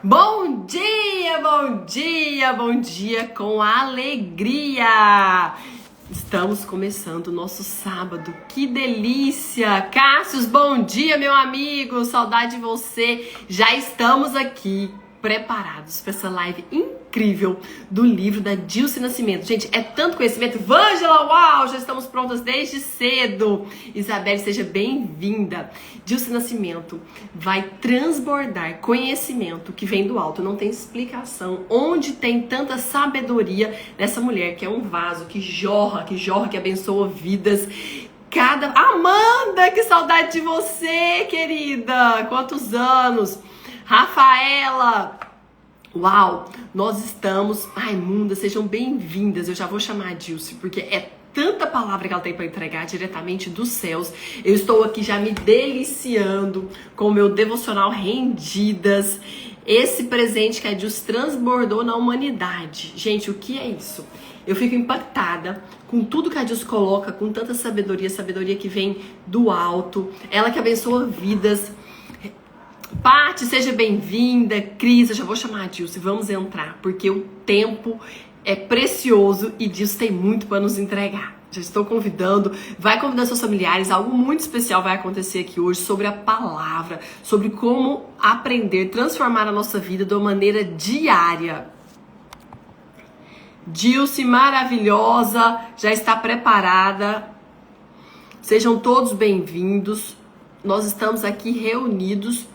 Bom dia, bom dia, bom dia com alegria! Estamos começando o nosso sábado, que delícia! Cássius, bom dia, meu amigo, saudade de você! Já estamos aqui preparados para essa live incrível do livro da Dilce Nascimento. Gente, é tanto conhecimento. Vângela, uau, já estamos prontas desde cedo. Isabelle, seja bem-vinda. Dilce Nascimento vai transbordar conhecimento que vem do alto. Não tem explicação onde tem tanta sabedoria nessa mulher, que é um vaso que jorra, que abençoa vidas. Amanda, que saudade de você, querida! Quantos anos! Rafaela! Uau! Nós estamos... Raimunda, sejam bem-vindas. Eu já vou chamar a Dilce, porque é tanta palavra que ela tem para entregar diretamente dos céus. Eu estou aqui já me deliciando com o meu devocional Rendidas. Esse presente que a Dilce transbordou na humanidade. Gente, o que é isso? Eu fico impactada com tudo que a Dilce coloca, com tanta sabedoria, sabedoria que vem do alto. Ela que abençoa vidas. Paty, seja bem-vinda. Cris, eu já vou chamar a Dilce, vamos entrar, porque o tempo é precioso e Dilce tem muito para nos entregar. Já estou convidando, vai convidar seus familiares, algo muito especial vai acontecer aqui hoje sobre a palavra, sobre como aprender, transformar a nossa vida de uma maneira diária. Dilce, maravilhosa, já está preparada. Sejam todos bem-vindos. Nós estamos aqui reunidos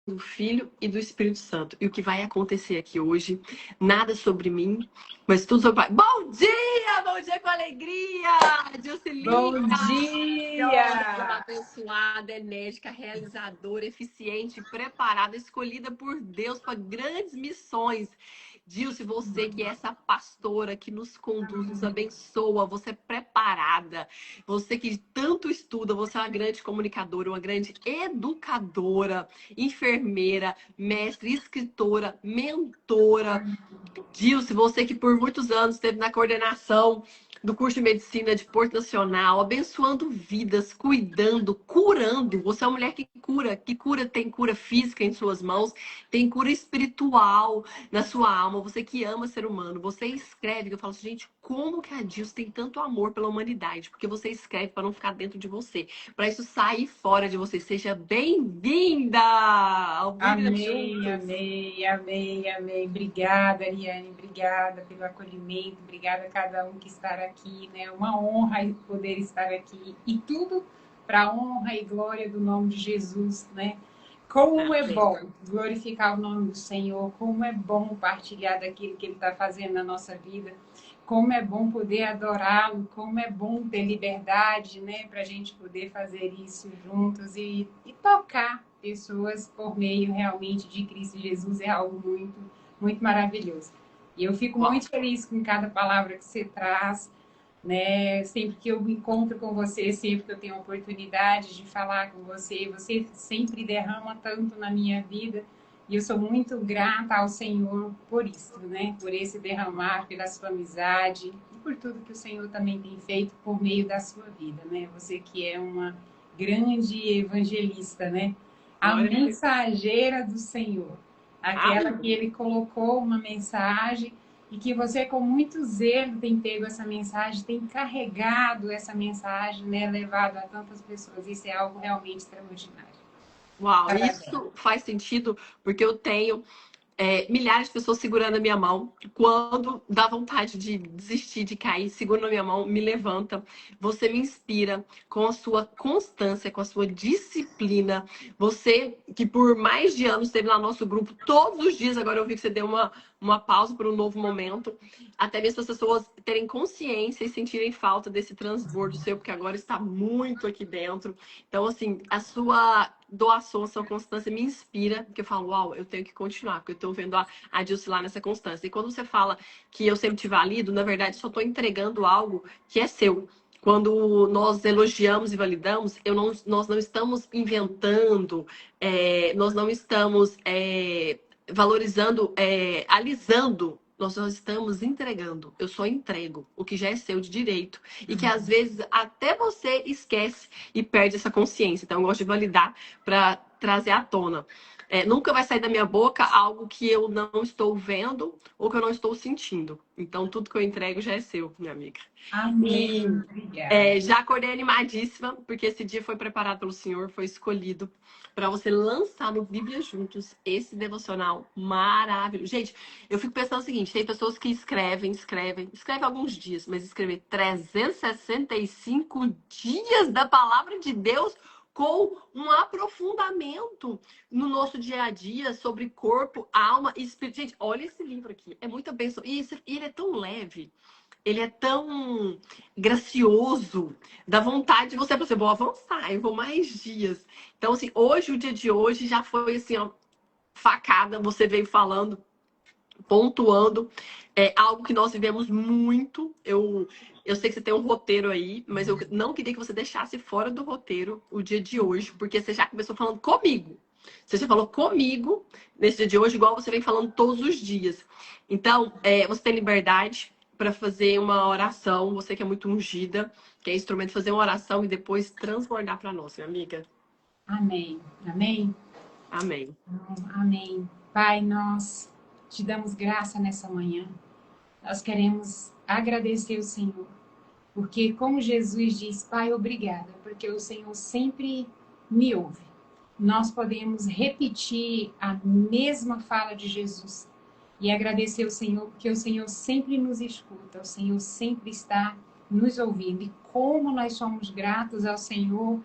do Filho e do Espírito Santo. E o que vai acontecer aqui hoje, nada sobre mim, mas tudo sobre o Pai. Bom dia! Bom dia com alegria! Dilce linda! Bom dia! Abençoada, enérgica, realizadora, eficiente, preparada, escolhida por Deus para grandes missões. Dilce, você que é essa pastora que nos conduz, nos abençoa, você é preparada, você que tanto estuda, você é uma grande comunicadora, uma grande educadora, enfermeira, mestre, escritora, mentora. Dilce, você que por muitos anos esteve na coordenação do curso de medicina de Porto Nacional, abençoando vidas, cuidando, curando. Você é uma mulher que cura, tem cura física em suas mãos, tem cura espiritual na sua alma. Você que ama ser humano, você escreve, eu falo assim, gente, como que a Dilce tem tanto amor pela humanidade? Porque você escreve para não ficar dentro de você, para isso sair fora de você. Seja bem-vinda ao Amém, amém, amém, amém. Obrigada, Ariane, obrigada pelo acolhimento, obrigada a cada um que está aqui, né? Uma honra poder estar aqui e tudo para a honra e glória do nome de Jesus, né? Como é bom glorificar o nome do Senhor, como é bom partilhar daquilo que Ele está fazendo na nossa vida, como é bom poder adorá-lo, como é bom ter liberdade, né, para a gente poder fazer isso juntos e tocar pessoas por meio realmente de Cristo Jesus. É algo muito, muito maravilhoso. E eu fico muito feliz com cada palavra que você traz, né? Sempre que eu me encontro com você, sempre que eu tenho a oportunidade de falar com você, você sempre derrama tanto na minha vida. E eu sou muito grata ao Senhor por isso, né? Por esse derramar, pela sua amizade e por tudo que o Senhor também tem feito por meio da sua vida, né? Você que é uma grande evangelista, né? A mensageira do Senhor. Aquela que Ele colocou uma mensagem e que você, com muito zelo, tem pego essa mensagem, tem carregado essa mensagem, né? Levado a tantas pessoas. Isso é algo realmente extraordinário. Uau, isso faz sentido porque eu tenho milhares de pessoas segurando a minha mão. Quando dá vontade de desistir, de cair, segura na minha mão, me levanta. Você me inspira com a sua constância, com a sua disciplina. Você que por mais de anos esteve lá no nosso grupo todos os dias, agora eu vi que você deu uma pausa para um novo momento. Até mesmo as pessoas terem consciência e sentirem falta desse transbordo seu, porque agora está muito aqui dentro. Então, assim, a sua doação, a sua constância me inspira, porque eu falo, uau, eu tenho que continuar, porque eu tô vendo a Dilce lá nessa constância. E quando você fala que eu sempre te valido, na verdade, só tô entregando algo que é seu. Quando nós elogiamos e validamos, nós não estamos inventando, nós não estamos valorizando, alisando nós estamos entregando. Eu só entrego o que já é seu de direito. E que às vezes até você esquece e perde essa consciência. Então eu gosto de validar para trazer à tona. Nunca vai sair da minha boca algo que eu não estou vendo ou que eu não estou sentindo. Então tudo que eu entrego já é seu, minha amiga. Amém. E Obrigada. já acordei animadíssima, porque esse dia foi preparado pelo Senhor, foi escolhido para você lançar no Bíblia Juntos esse devocional maravilhoso. Gente, eu fico pensando o seguinte: tem pessoas que escrevem alguns dias, mas escrever 365 dias da palavra de Deus com um aprofundamento no nosso dia a dia sobre corpo, alma e espírito. Gente, olha esse livro aqui, é muita bênção. E ele é tão leve. Ele é tão gracioso, dá vontade de você, vou avançar, eu vou mais dias. Então, assim, hoje, o dia de hoje já foi assim, ó, facada, você veio falando, pontuando, algo que nós vivemos muito. Eu sei que você tem um roteiro aí, mas eu não queria que você deixasse fora do roteiro o dia de hoje, porque você já começou falando comigo. Você já falou comigo nesse dia de hoje, igual você vem falando todos os dias. Então, você tem liberdade para fazer uma oração, você que é muito ungida, que é instrumento, fazer uma oração e depois transbordar para nós, minha amiga. Amém. Amém. Amém. Amém. Pai, nós te damos graça nessa manhã. Nós queremos agradecer o Senhor, porque como Jesus diz, Pai, obrigada, porque o Senhor sempre me ouve. Nós podemos repetir a mesma fala de Jesus e agradecer ao Senhor, porque o Senhor sempre nos escuta, o Senhor sempre está nos ouvindo. E como nós somos gratos ao Senhor,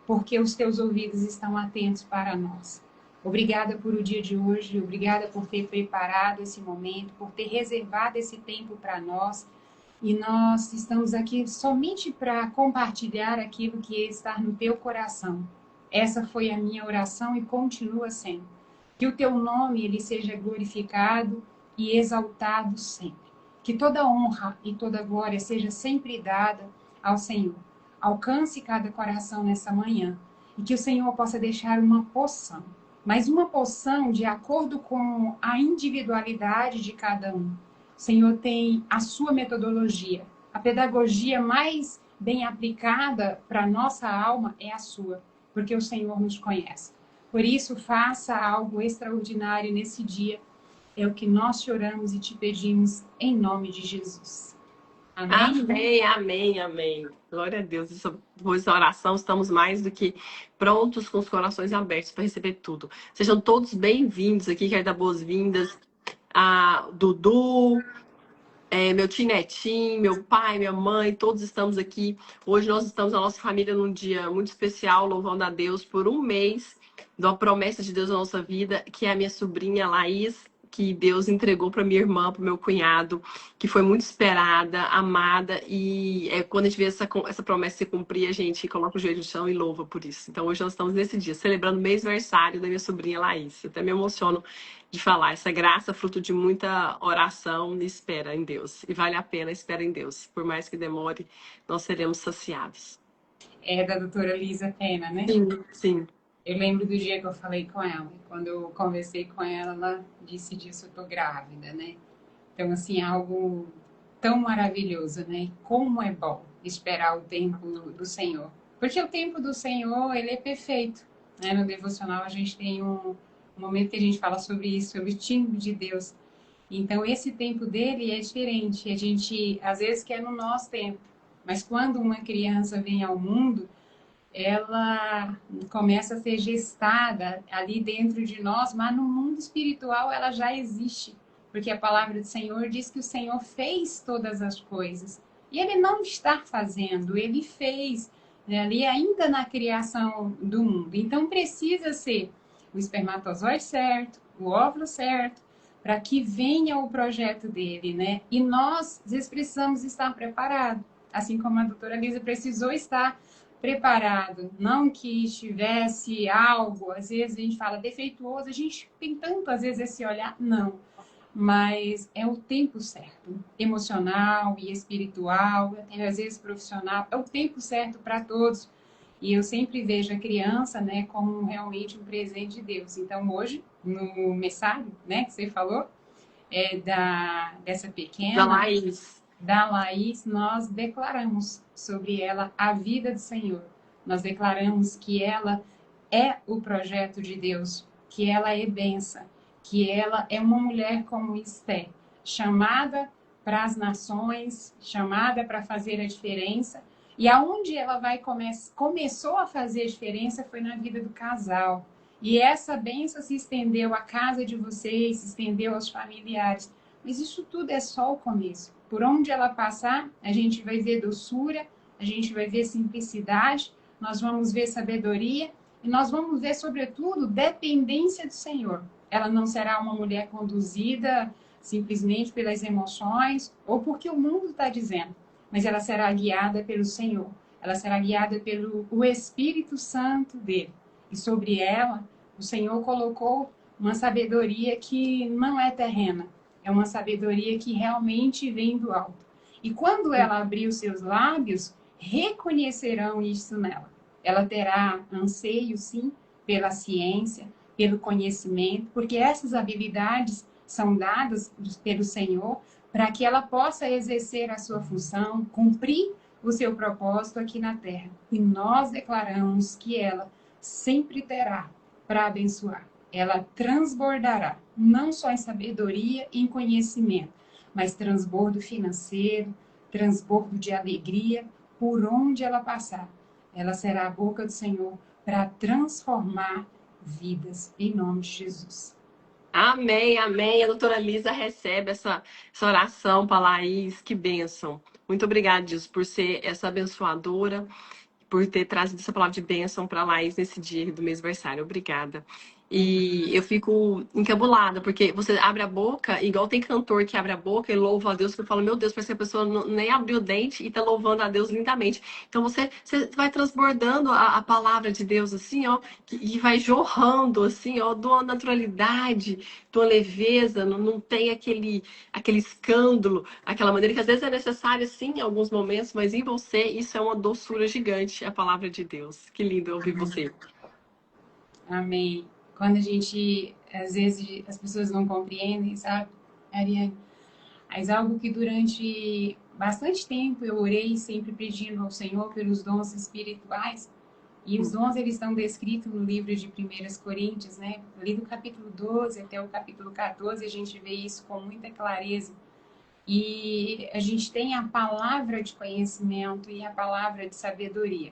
porque os teus ouvidos estão atentos para nós. Obrigada por o dia de hoje, obrigada por ter preparado esse momento, por ter reservado esse tempo para nós. E nós estamos aqui somente para compartilhar aquilo que está no teu coração. Essa foi a minha oração e continua sendo. Que o teu nome ele seja glorificado e exaltado sempre. Que toda honra e toda glória seja sempre dada ao Senhor. Alcance cada coração nessa manhã e que o Senhor possa deixar uma poção, mas uma poção de acordo com a individualidade de cada um. O Senhor tem a sua metodologia. A pedagogia mais bem aplicada para a nossa alma é a sua, porque o Senhor nos conhece. Por isso, faça algo extraordinário nesse dia. É o que nós te oramos e te pedimos em nome de Jesus. Amém? Amém, amém, amém. Glória a Deus. Essa oração, estamos mais do que prontos com os corações abertos para receber tudo. Sejam todos bem-vindos aqui, quero dar boas-vindas a Dudu, meu tio Netinho, meu pai, minha mãe, todos estamos aqui. Hoje nós estamos, a nossa família, num dia muito especial, louvando a Deus por um mês de uma promessa de Deus na nossa vida, que é a minha sobrinha Laís, que Deus entregou para minha irmã, para o meu cunhado, que foi muito esperada, amada, e quando a gente vê essa promessa se cumprir, a gente coloca o joelho no chão e louva por isso. Então hoje nós estamos nesse dia, celebrando o mês-versário da minha sobrinha Laís. Eu até me emociono de falar, essa graça fruto de muita oração e espera em Deus. E vale a pena, espera em Deus. Por mais que demore, nós seremos saciados. É da doutora Lisa Pena, né? Sim, sim. Eu lembro do dia que eu falei com ela. Quando eu conversei com ela, ela disse disso, eu tô grávida, né? Então, assim, algo tão maravilhoso, né? Como é bom esperar o tempo do Senhor. Porque o tempo do Senhor, ele é perfeito. Né? No devocional, a gente tem um momento que a gente fala sobre isso, sobre o tempo de Deus. Então, esse tempo dele é diferente. A gente, às vezes, quer no nosso tempo. Mas quando uma criança vem ao mundo, ela começa a ser gestada ali dentro de nós, mas no mundo espiritual ela já existe, porque a palavra do Senhor diz que o Senhor fez todas as coisas, e Ele não está fazendo, Ele fez, né, ali ainda na criação do mundo. Então precisa ser o espermatozoide certo, o óvulo certo, para que venha o projeto dele, né? E nós, às vezes, precisamos estar preparados, assim como a doutora Lisa precisou estar preparado, não que estivesse algo, às vezes a gente fala defeituoso, a gente tem tanto às vezes esse olhar, não, mas é o tempo certo, emocional e espiritual, até às vezes profissional, é o tempo certo para todos. E eu sempre vejo a criança, né, como realmente um presente de Deus. Então hoje, no mensário, né, que você falou, dessa Da pequena, Laís. da Laís, nós declaramos sobre ela a vida do Senhor. Nós declaramos que ela é o projeto de Deus, que ela é bênção, que ela é uma mulher como Esté, chamada para as nações, chamada para fazer a diferença. E aonde ela começou a fazer a diferença foi na vida do casal. E essa bênção se estendeu à casa de vocês, se estendeu aos familiares. Mas isso tudo é só o começo. Por onde ela passar, a gente vai ver doçura, a gente vai ver simplicidade, nós vamos ver sabedoria e nós vamos ver, sobretudo, dependência do Senhor. Ela não será uma mulher conduzida simplesmente pelas emoções ou porque o mundo está dizendo, mas ela será guiada pelo Senhor. Ela será guiada pelo o Espírito Santo dele. E sobre ela, o Senhor colocou uma sabedoria que não é terrena, é uma sabedoria que realmente vem do alto. E quando ela abrir os seus lábios, reconhecerão isso nela. Ela terá anseio, sim, pela ciência, pelo conhecimento, porque essas habilidades são dadas pelo Senhor para que ela possa exercer a sua função, cumprir o seu propósito aqui na Terra. E nós declaramos que ela sempre terá para abençoar. Ela transbordará, não só em sabedoria e em conhecimento, mas transbordo financeiro, transbordo de alegria, por onde ela passar. Ela será a boca do Senhor para transformar vidas, em nome de Jesus. Amém, amém. A doutora Lisa recebe essa oração para Laís. Que bênção. Muito obrigada, Deus, por ser essa abençoadora, por ter trazido essa palavra de bênção para Laís nesse dia do mês aniversário. Obrigada. E eu fico encabulada, porque você abre a boca, igual tem cantor que abre a boca e louva a Deus, que eu falo, meu Deus, parece que a pessoa nem abriu o dente e tá louvando a Deus lindamente. Então você vai transbordando a palavra de Deus, assim, ó, e vai jorrando, assim, ó, de uma naturalidade, de uma leveza, não tem aquele escândalo, aquela maneira que às vezes é necessária, sim, em alguns momentos, mas em você isso é uma doçura gigante, a palavra de Deus. Que lindo ouvir você. Amém. Quando a gente, às vezes, as pessoas não compreendem, sabe, Ariane? Mas algo que durante bastante tempo eu orei sempre pedindo ao Senhor pelos dons espirituais. E os dons, eles estão descritos no livro de 1 Coríntios, né? Ali do capítulo 12 até o capítulo 14, a gente vê isso com muita clareza. E a gente tem a palavra de conhecimento e a palavra de sabedoria.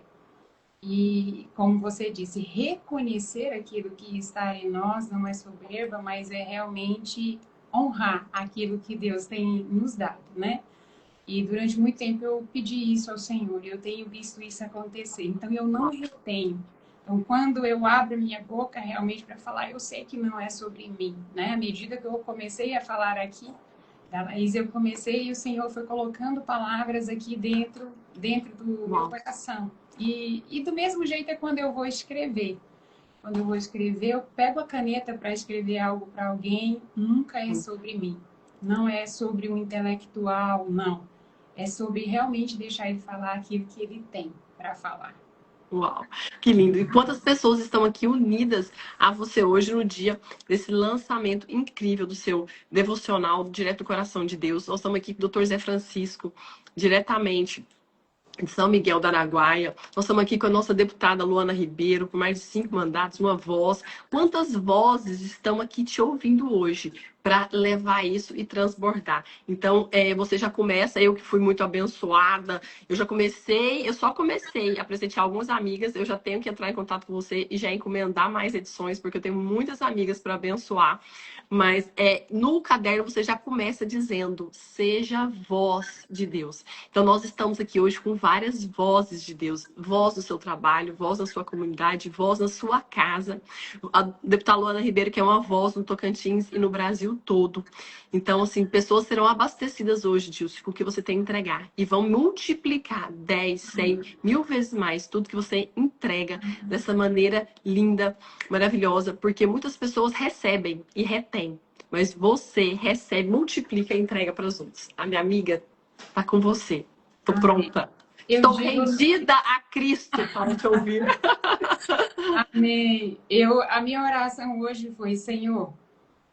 E, como você disse, reconhecer aquilo que está em nós não é soberba, mas é realmente honrar aquilo que Deus tem nos dado, né? E durante muito tempo eu pedi isso ao Senhor e eu tenho visto isso acontecer. Então eu não retenho. Então quando eu abro minha boca realmente para falar, eu sei que não é sobre mim, né? À medida que eu comecei a falar aqui, da Laís, eu comecei e o Senhor foi colocando palavras aqui dentro do meu coração. E do mesmo jeito é quando eu vou escrever. Quando eu vou escrever, eu pego a caneta para escrever algo para alguém, nunca é sobre mim. Não é sobre um intelectual, não. É sobre realmente deixar ele falar aquilo que ele tem para falar. Uau, que lindo. E quantas pessoas estão aqui unidas a você hoje no dia desse lançamento incrível do seu devocional direto do coração de Deus. Nós estamos aqui com o Dr. Zé Francisco, diretamente de São Miguel do Araguaia. Nós estamos aqui com a nossa deputada Luana Ribeiro, por mais de 5 mandatos, uma voz. Quantas vozes estão aqui te ouvindo hoje para levar isso e transbordar? Então, você já começa, eu que fui muito abençoada, eu só comecei a presentear algumas amigas, eu já tenho que entrar em contato com você e já encomendar mais edições, porque eu tenho muitas amigas para abençoar. Mas no caderno você já começa dizendo, seja voz de Deus. Então nós estamos aqui hoje com várias vozes de Deus. Voz no seu trabalho, voz na sua comunidade, voz na sua casa. A deputada Luana Ribeiro, que é uma voz no Tocantins e no Brasil todo. Então, assim, pessoas serão abastecidas hoje, Dilce, com o que você tem a entregar. E vão multiplicar 10, 100, 1000 vezes mais tudo que você entrega dessa maneira linda, maravilhosa. Porque muitas pessoas recebem e retêm. Mas você recebe, multiplica e entrega para os outros. A minha amiga tá com você. Tô pronta. Estou rendida a Cristo para te ouvir. Amém. A minha oração hoje foi, Senhor,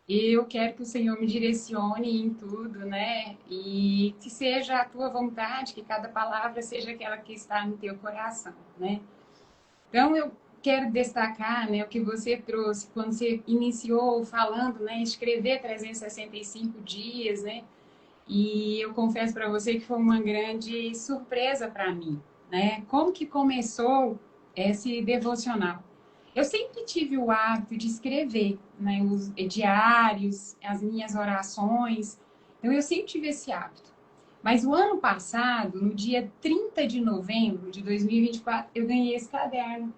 Eu quero que o Senhor me direcione em tudo, né? E que seja a tua vontade, que cada palavra seja aquela que está no teu coração, né? Então, eu quero destacar, né, o que você trouxe quando você iniciou falando, né, escrever 365 dias, né? E eu confesso para você que foi uma grande surpresa para mim, né? Como que começou esse devocional? Eu sempre tive o hábito de escrever, né, os diários, as minhas orações. Então eu sempre tive esse hábito. Mas o ano passado, no dia 30 de novembro de 2024, eu ganhei esse caderno.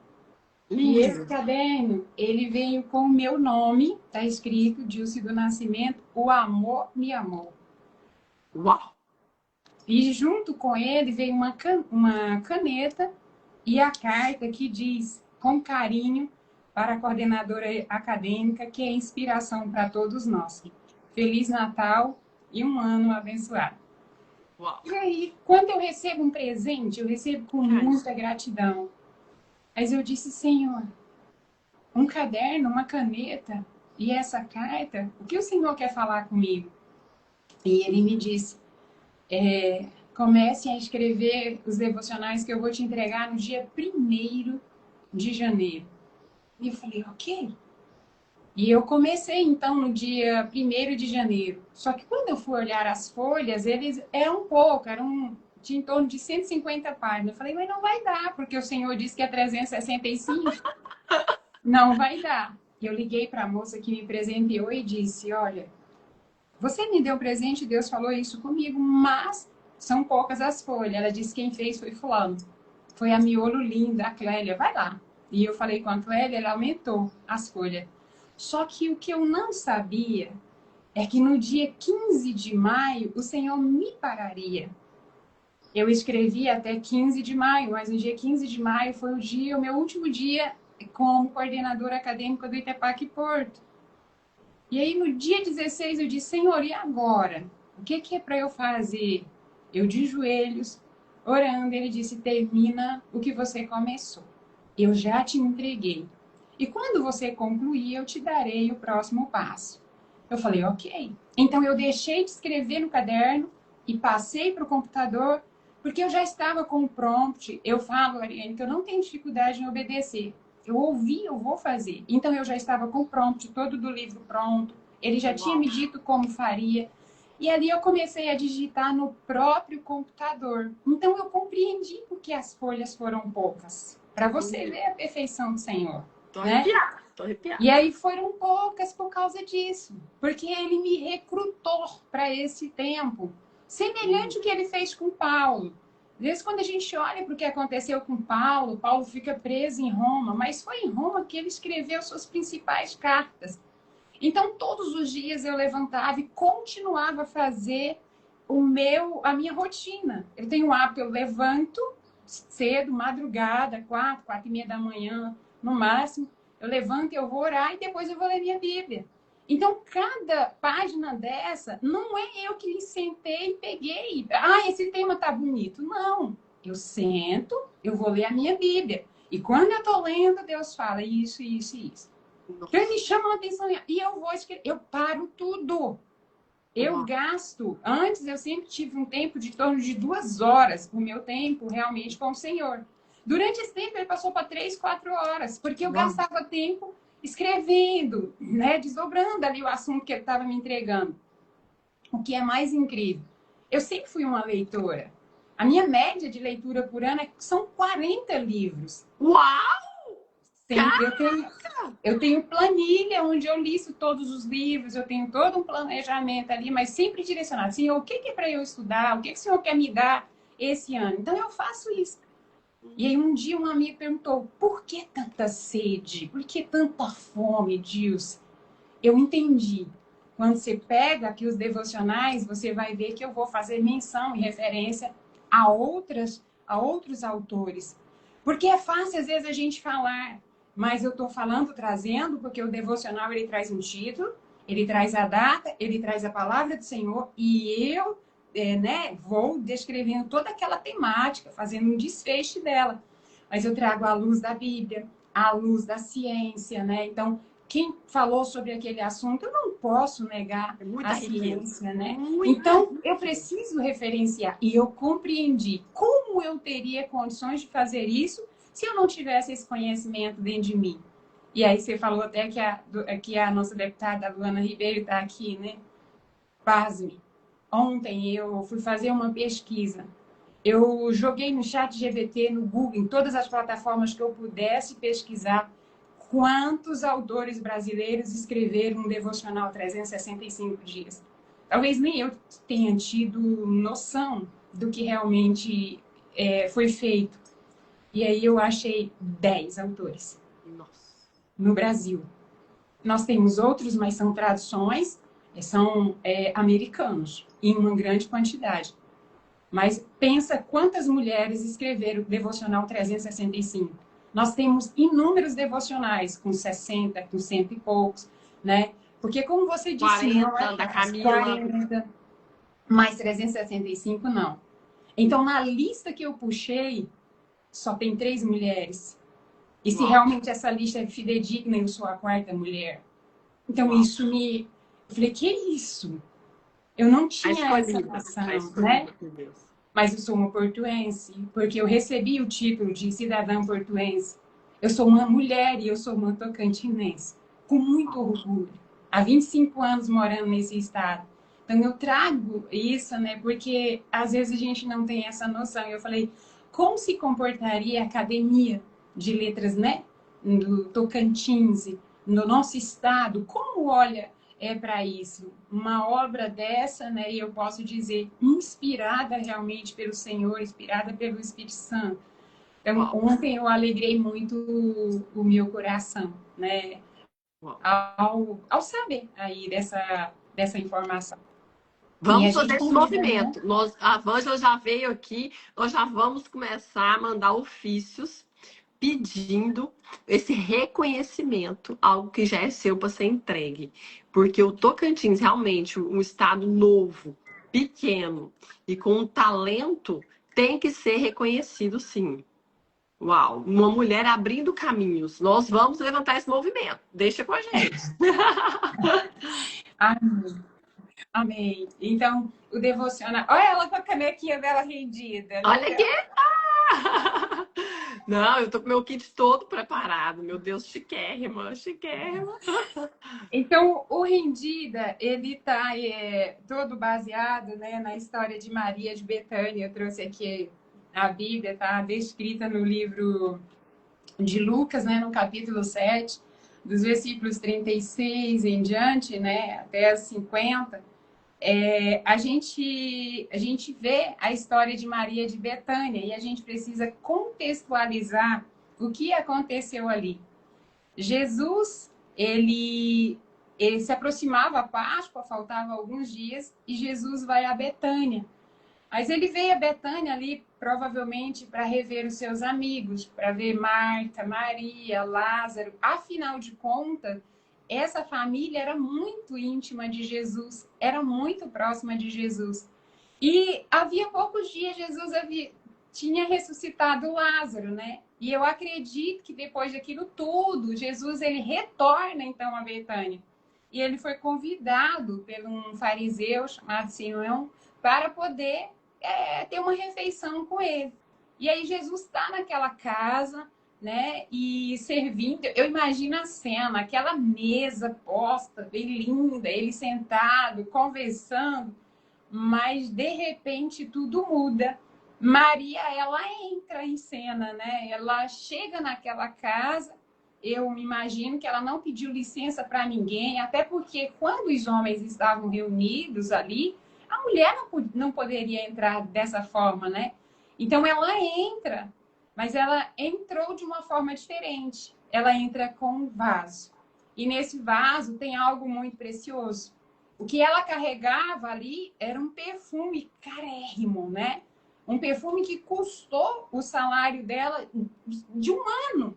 E esse Menina, caderno, ele veio com o meu nome, tá escrito, Dilce do Nascimento, O Amor Me Amou. uau! E junto com ele veio uma caneta e a carta que diz, com carinho, para a coordenadora acadêmica, que é inspiração para todos nós. Feliz Natal e um ano abençoado. Uau! E aí, quando eu recebo um presente, eu recebo com Ai, muita gratidão. Mas eu disse, Senhor, um caderno, uma caneta e essa carta, o que o Senhor quer falar comigo? E ele me disse, comece a escrever os devocionais que eu vou te entregar no dia 1º de janeiro. E eu falei, ok. E eu comecei, então, no dia 1º de janeiro. Só que quando eu fui olhar as folhas, eles eram pouco, de em torno de 150 páginas. Eu falei, mas não vai dar, porque o Senhor disse que é 365. Não vai dar. E eu liguei para a moça que me presenteou e disse, olha, você me deu presente, Deus falou isso comigo, mas são poucas as folhas. Ela disse quem fez foi fulano. Foi a miolo linda, a Clélia, vai lá. E eu falei com a Clélia, ela aumentou as folhas. Só que o que eu não sabia é que no dia 15 de maio o Senhor me pararia. Eu escrevi até 15 de maio, mas no dia 15 de maio foi o meu último dia como coordenadora acadêmica do Itepac Porto. E aí, no dia 16, eu disse, Senhor, e agora? O que é para eu fazer? Eu de joelhos, orando, ele disse, termina o que você começou. Eu já te entreguei. E quando você concluir, eu te darei o próximo passo. Eu falei, ok. Então, eu deixei de escrever no caderno e passei para o computador, porque eu já estava com o prompt. Eu falo, Ariane, que eu não tenho dificuldade em obedecer. Eu ouvi, eu vou fazer. Então, eu já estava com o prompt todo do livro pronto. Ele já tinha me dito como faria. E ali eu comecei a digitar no próprio computador. Então, eu compreendi porque as folhas foram poucas. Para você ver a perfeição do Senhor. Tô Né? arrepiada, tô arrepiada. E aí foram poucas por causa disso. Porque ele me recrutou para esse tempo. Semelhante ao que ele fez com Paulo. Às vezes, quando a gente olha para o que aconteceu com Paulo, Paulo fica preso em Roma, mas foi em Roma que ele escreveu suas principais cartas. Então, todos os dias eu levantava e continuava a fazer a minha rotina. Eu tenho um hábito, eu levanto cedo, madrugada, 4h30 da manhã, no máximo. Eu levanto, eu vou orar e depois eu vou ler minha Bíblia. Então, cada página dessa, não é eu que sentei e peguei. Ah, esse tema tá bonito. Não. Eu sento, eu vou ler a minha Bíblia. E quando eu tô lendo, Deus fala isso, isso e isso. Então, ele chama a atenção e eu vou escrever. Eu paro tudo. Eu gasto. Antes, eu sempre tive um tempo de torno de 2 horas, o meu tempo realmente com o Senhor. Durante esse tempo, ele passou para 3, 4 horas, porque eu gastava tempo escrevendo, né, desdobrando ali o assunto que ele estava me entregando. O que é mais incrível, eu sempre fui uma leitora. A minha média de leitura por ano são 40 livros. Uau! Sempre eu tenho planilha onde eu listo todos os livros, eu tenho todo um planejamento ali, mas sempre direcionado. Senhor, o que é para eu estudar? O que o Senhor quer me dar esse ano? Então eu faço isso. E aí um dia um amigo perguntou, por que tanta sede? Por que tanta fome, Deus? Eu entendi. Quando você pega aqui os devocionais, você vai ver que eu vou fazer menção e referência a outros autores. Porque é fácil, às vezes, a gente falar, mas eu estou falando, trazendo, porque o devocional, ele traz um título, ele traz a data, ele traz a palavra do Senhor, e eu vou descrevendo toda aquela temática, fazendo um desfecho dela. Mas eu trago a luz da Bíblia, a luz da ciência, né? Então, quem falou sobre aquele assunto, eu não posso negar É muita a riqueza. ciência, né? Muita Então, eu riqueza. preciso referenciar. E eu compreendi como eu teria condições de fazer isso se eu não tivesse esse conhecimento dentro de mim. E aí você falou até que a nossa deputada Luana Ribeiro está aqui, né? Pasme. Ontem eu fui fazer uma pesquisa. Eu joguei no chat GPT, no Google, em todas as plataformas que eu pudesse pesquisar quantos autores brasileiros escreveram um devocional 365 dias. Talvez nem eu tenha tido noção do que realmente foi feito. E aí eu achei 10 autores Nossa. no Brasil. Nós temos outros, mas são traduções, são americanos, em uma grande quantidade. Mas pensa quantas mulheres escreveram o Devocional 365. Nós temos inúmeros devocionais, com 60, com cento e poucos, né? Porque, como você disse, não é 40 da fácil. Camila. 40, mais 365, não. Então, na lista que eu puxei, só tem 3 mulheres. E se Uau, realmente essa lista é fidedigna, eu sou a 4ª mulher. Então, uau. isso me... Eu falei, que isso? Eu não A tinha essa escolhida. A noção, né? escolhida por Deus. Mas eu sou uma portuense, porque eu recebi o título de cidadã portuense. Eu sou uma mulher e eu sou uma tocantinense, com muito orgulho. Há 25 anos morando nesse estado. Então eu trago isso, né? Porque às vezes a gente não tem essa noção. Eu falei, como se comportaria a academia de letras, né? Do Tocantins, no nosso estado? Como olha para isso? Uma obra dessa, né? E eu posso dizer, inspirada realmente pelo Senhor, inspirada pelo Espírito Santo. Então, Uau, ontem eu alegrei muito o meu coração, né? uau. Ao saber aí dessa informação. E a Vamos fazer gente esse convida, né? movimento. A Vângela já veio aqui, nós já vamos começar a mandar ofícios pedindo esse reconhecimento, algo que já é seu para ser entregue. Porque o Tocantins, realmente, um estado novo, pequeno e com um talento, tem que ser reconhecido, sim. Uau, uma mulher abrindo caminhos. Nós vamos levantar esse movimento. Deixa com a gente. Amém. Amém. Então, o devocional. Olha ela com a canequinha dela rendida. Olha aqui. Legal. Não, eu tô com meu kit todo preparado. Meu Deus, chiquérrima, chiquérrima. Então, o Rendida, ele está todo baseado, né, na história de Maria de Betânia. Eu trouxe aqui a Bíblia, está descrita no livro de Lucas, né, no capítulo 7, dos versículos 36 em diante, né, até as 50. A gente vê a história de Maria de Betânia e a gente precisa contextualizar o que aconteceu ali. Jesus, ele se aproximava a Páscoa, faltavam alguns dias, e Jesus vai a Betânia. Mas ele veio a Betânia ali, provavelmente, para rever os seus amigos, para ver Marta, Maria, Lázaro. Afinal de contas, essa família era muito íntima de Jesus, era muito próxima de Jesus. E havia poucos dias Jesus tinha ressuscitado Lázaro, né? E eu acredito que depois daquilo tudo, Jesus ele retorna então a Betânia. E ele foi convidado por um fariseu chamado Simão para poder ter uma refeição com ele. E aí Jesus está naquela casa, né? E servindo, eu imagino a cena, aquela mesa posta, bem linda, ele sentado, conversando, mas de repente tudo muda. Maria, ela entra em cena, né? Ela chega naquela casa. Eu me imagino que ela não pediu licença para ninguém, até porque quando os homens estavam reunidos ali, a mulher não poderia entrar dessa forma, né? Então ela entra, mas ela entrou de uma forma diferente. Ela entra com um vaso. E nesse vaso tem algo muito precioso. O que ela carregava ali era um perfume carérrimo, né? Um perfume que custou o salário dela de um ano.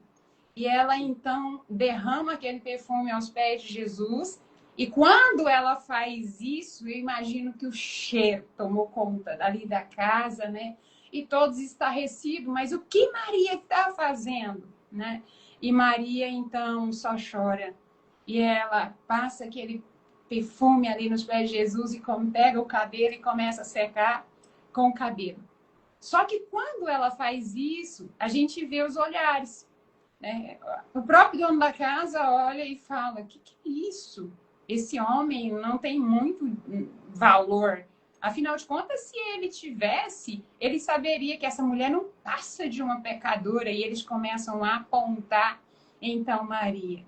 E ela, então, derrama aquele perfume aos pés de Jesus. E quando ela faz isso, eu imagino que o cheiro tomou conta ali da casa, né? E todos estarrecidos. Mas o que Maria está fazendo, né? E Maria, então, só chora. e ela passa aquele perfume ali nos pés de Jesus e pega o cabelo e começa a secar com o cabelo. Só que quando ela faz isso, a gente vê os olhares, né? O próprio dono da casa olha e fala: que é isso? Esse homem não tem muito valor. Afinal de contas, se ele tivesse, ele saberia que essa mulher não passa de uma pecadora, e eles começam a apontar então Maria.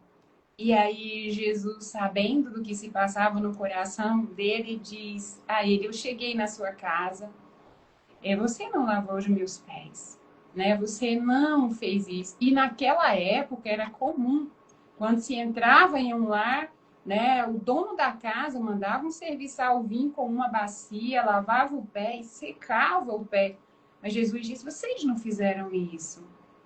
E aí Jesus, sabendo do que se passava no coração dele, diz a ele: eu cheguei na sua casa, você não lavou os meus pés, né? Você não fez isso. E naquela época era comum, quando se entrava em um lar, né, o dono da casa mandava um serviçal vir com uma bacia, lavava o pé e secava o pé. Mas Jesus disse: vocês não fizeram isso.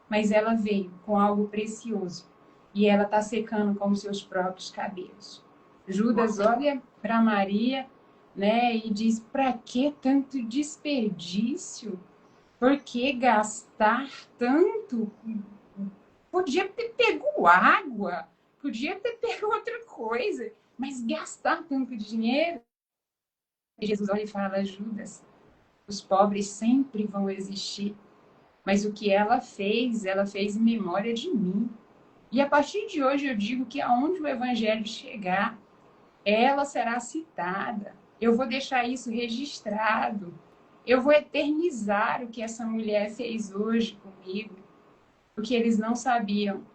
Mas ela veio com algo precioso e ela está secando com os seus próprios cabelos. Judas olha para Maria, né, e diz: para que tanto desperdício? Por que gastar tanto? Podia ter pego água, podia ter pego outra coisa, mas gastar tanto dinheiro? E Jesus olha e fala: Judas, os pobres sempre vão existir, mas o que ela fez em memória de mim. E a partir de hoje eu digo que aonde o evangelho chegar, ela será citada. Eu vou deixar isso registrado. Eu vou eternizar o que essa mulher fez hoje comigo. O que eles não sabiam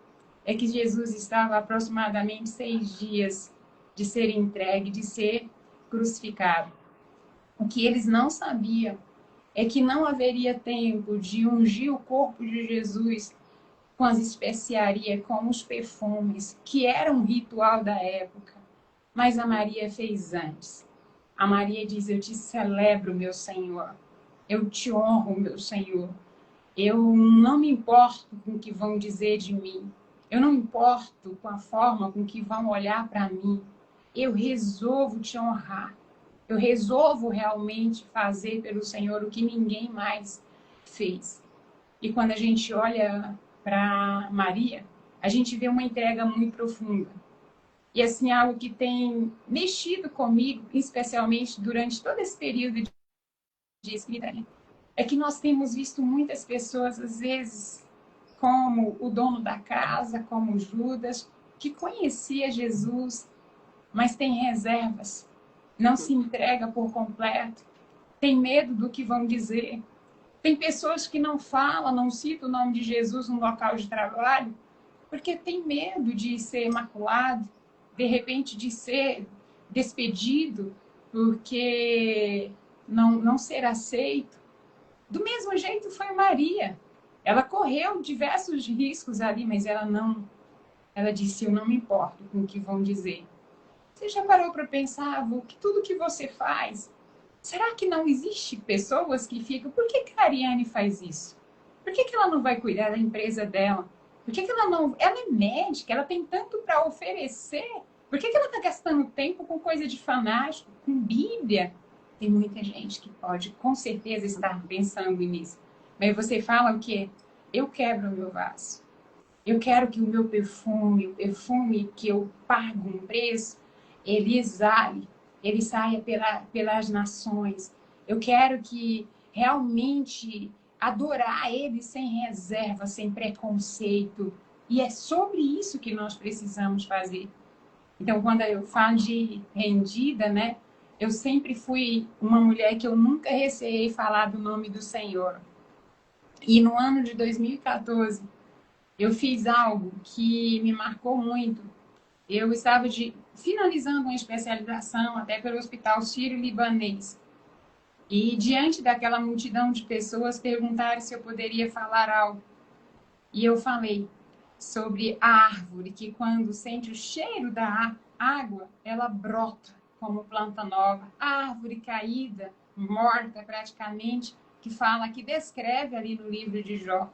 é que Jesus estava há aproximadamente 6 dias de ser entregue, de ser crucificado. O que eles não sabiam é que não haveria tempo de ungir o corpo de Jesus com as especiarias, com os perfumes, que era um ritual da época. Mas a Maria fez antes. A Maria diz: eu te celebro, meu Senhor. Eu te honro, meu Senhor. Eu não me importo com o que vão dizer de mim. Eu não me importo com a forma com que vão olhar para mim. Eu resolvo te honrar. Eu resolvo realmente fazer pelo Senhor o que ninguém mais fez. E quando a gente olha para Maria, a gente vê uma entrega muito profunda. E assim, algo que tem mexido comigo, especialmente durante todo esse período de escrita, é que nós temos visto muitas pessoas, às vezes, como o dono da casa, como Judas, que conhecia Jesus, mas tem reservas, não se entrega por completo, tem medo do que vão dizer. Tem pessoas que não falam, não citam o nome de Jesus no local de trabalho, porque tem medo de ser maculado, de repente de ser despedido, porque não ser aceito. Do mesmo jeito foi Maria. Ela correu diversos riscos ali, mas ela não. Ela disse: eu não me importo com o que vão dizer. Você já parou para pensar, que tudo que você faz, será que não existe pessoas que ficam: por que a Ariane faz isso? Por que ela não vai cuidar da empresa dela? Por que ela não... Ela é médica, ela tem tanto para oferecer. Por que ela está gastando tempo com coisa de fanático, com Bíblia? Tem muita gente que pode, com certeza, estar pensando nisso. Mas você fala o quê? Eu quebro o meu vaso. Eu quero que o meu perfume, o perfume que eu pago um preço, ele exale, ele saia pelas nações. Eu quero que realmente adorar ele sem reserva, sem preconceito. E é sobre isso que nós precisamos fazer. Então, quando eu falo de rendida, né? Eu sempre fui uma mulher que eu nunca receei falar do nome do Senhor. E no ano de 2014, eu fiz algo que me marcou muito. Eu estava finalizando uma especialização até pelo Hospital Sírio-Libanês. E diante daquela multidão de pessoas, perguntaram se eu poderia falar algo. E eu falei sobre a árvore, que quando sente o cheiro da água, ela brota como planta nova. A árvore caída, morta praticamente, que fala, que descreve ali no livro de Jó.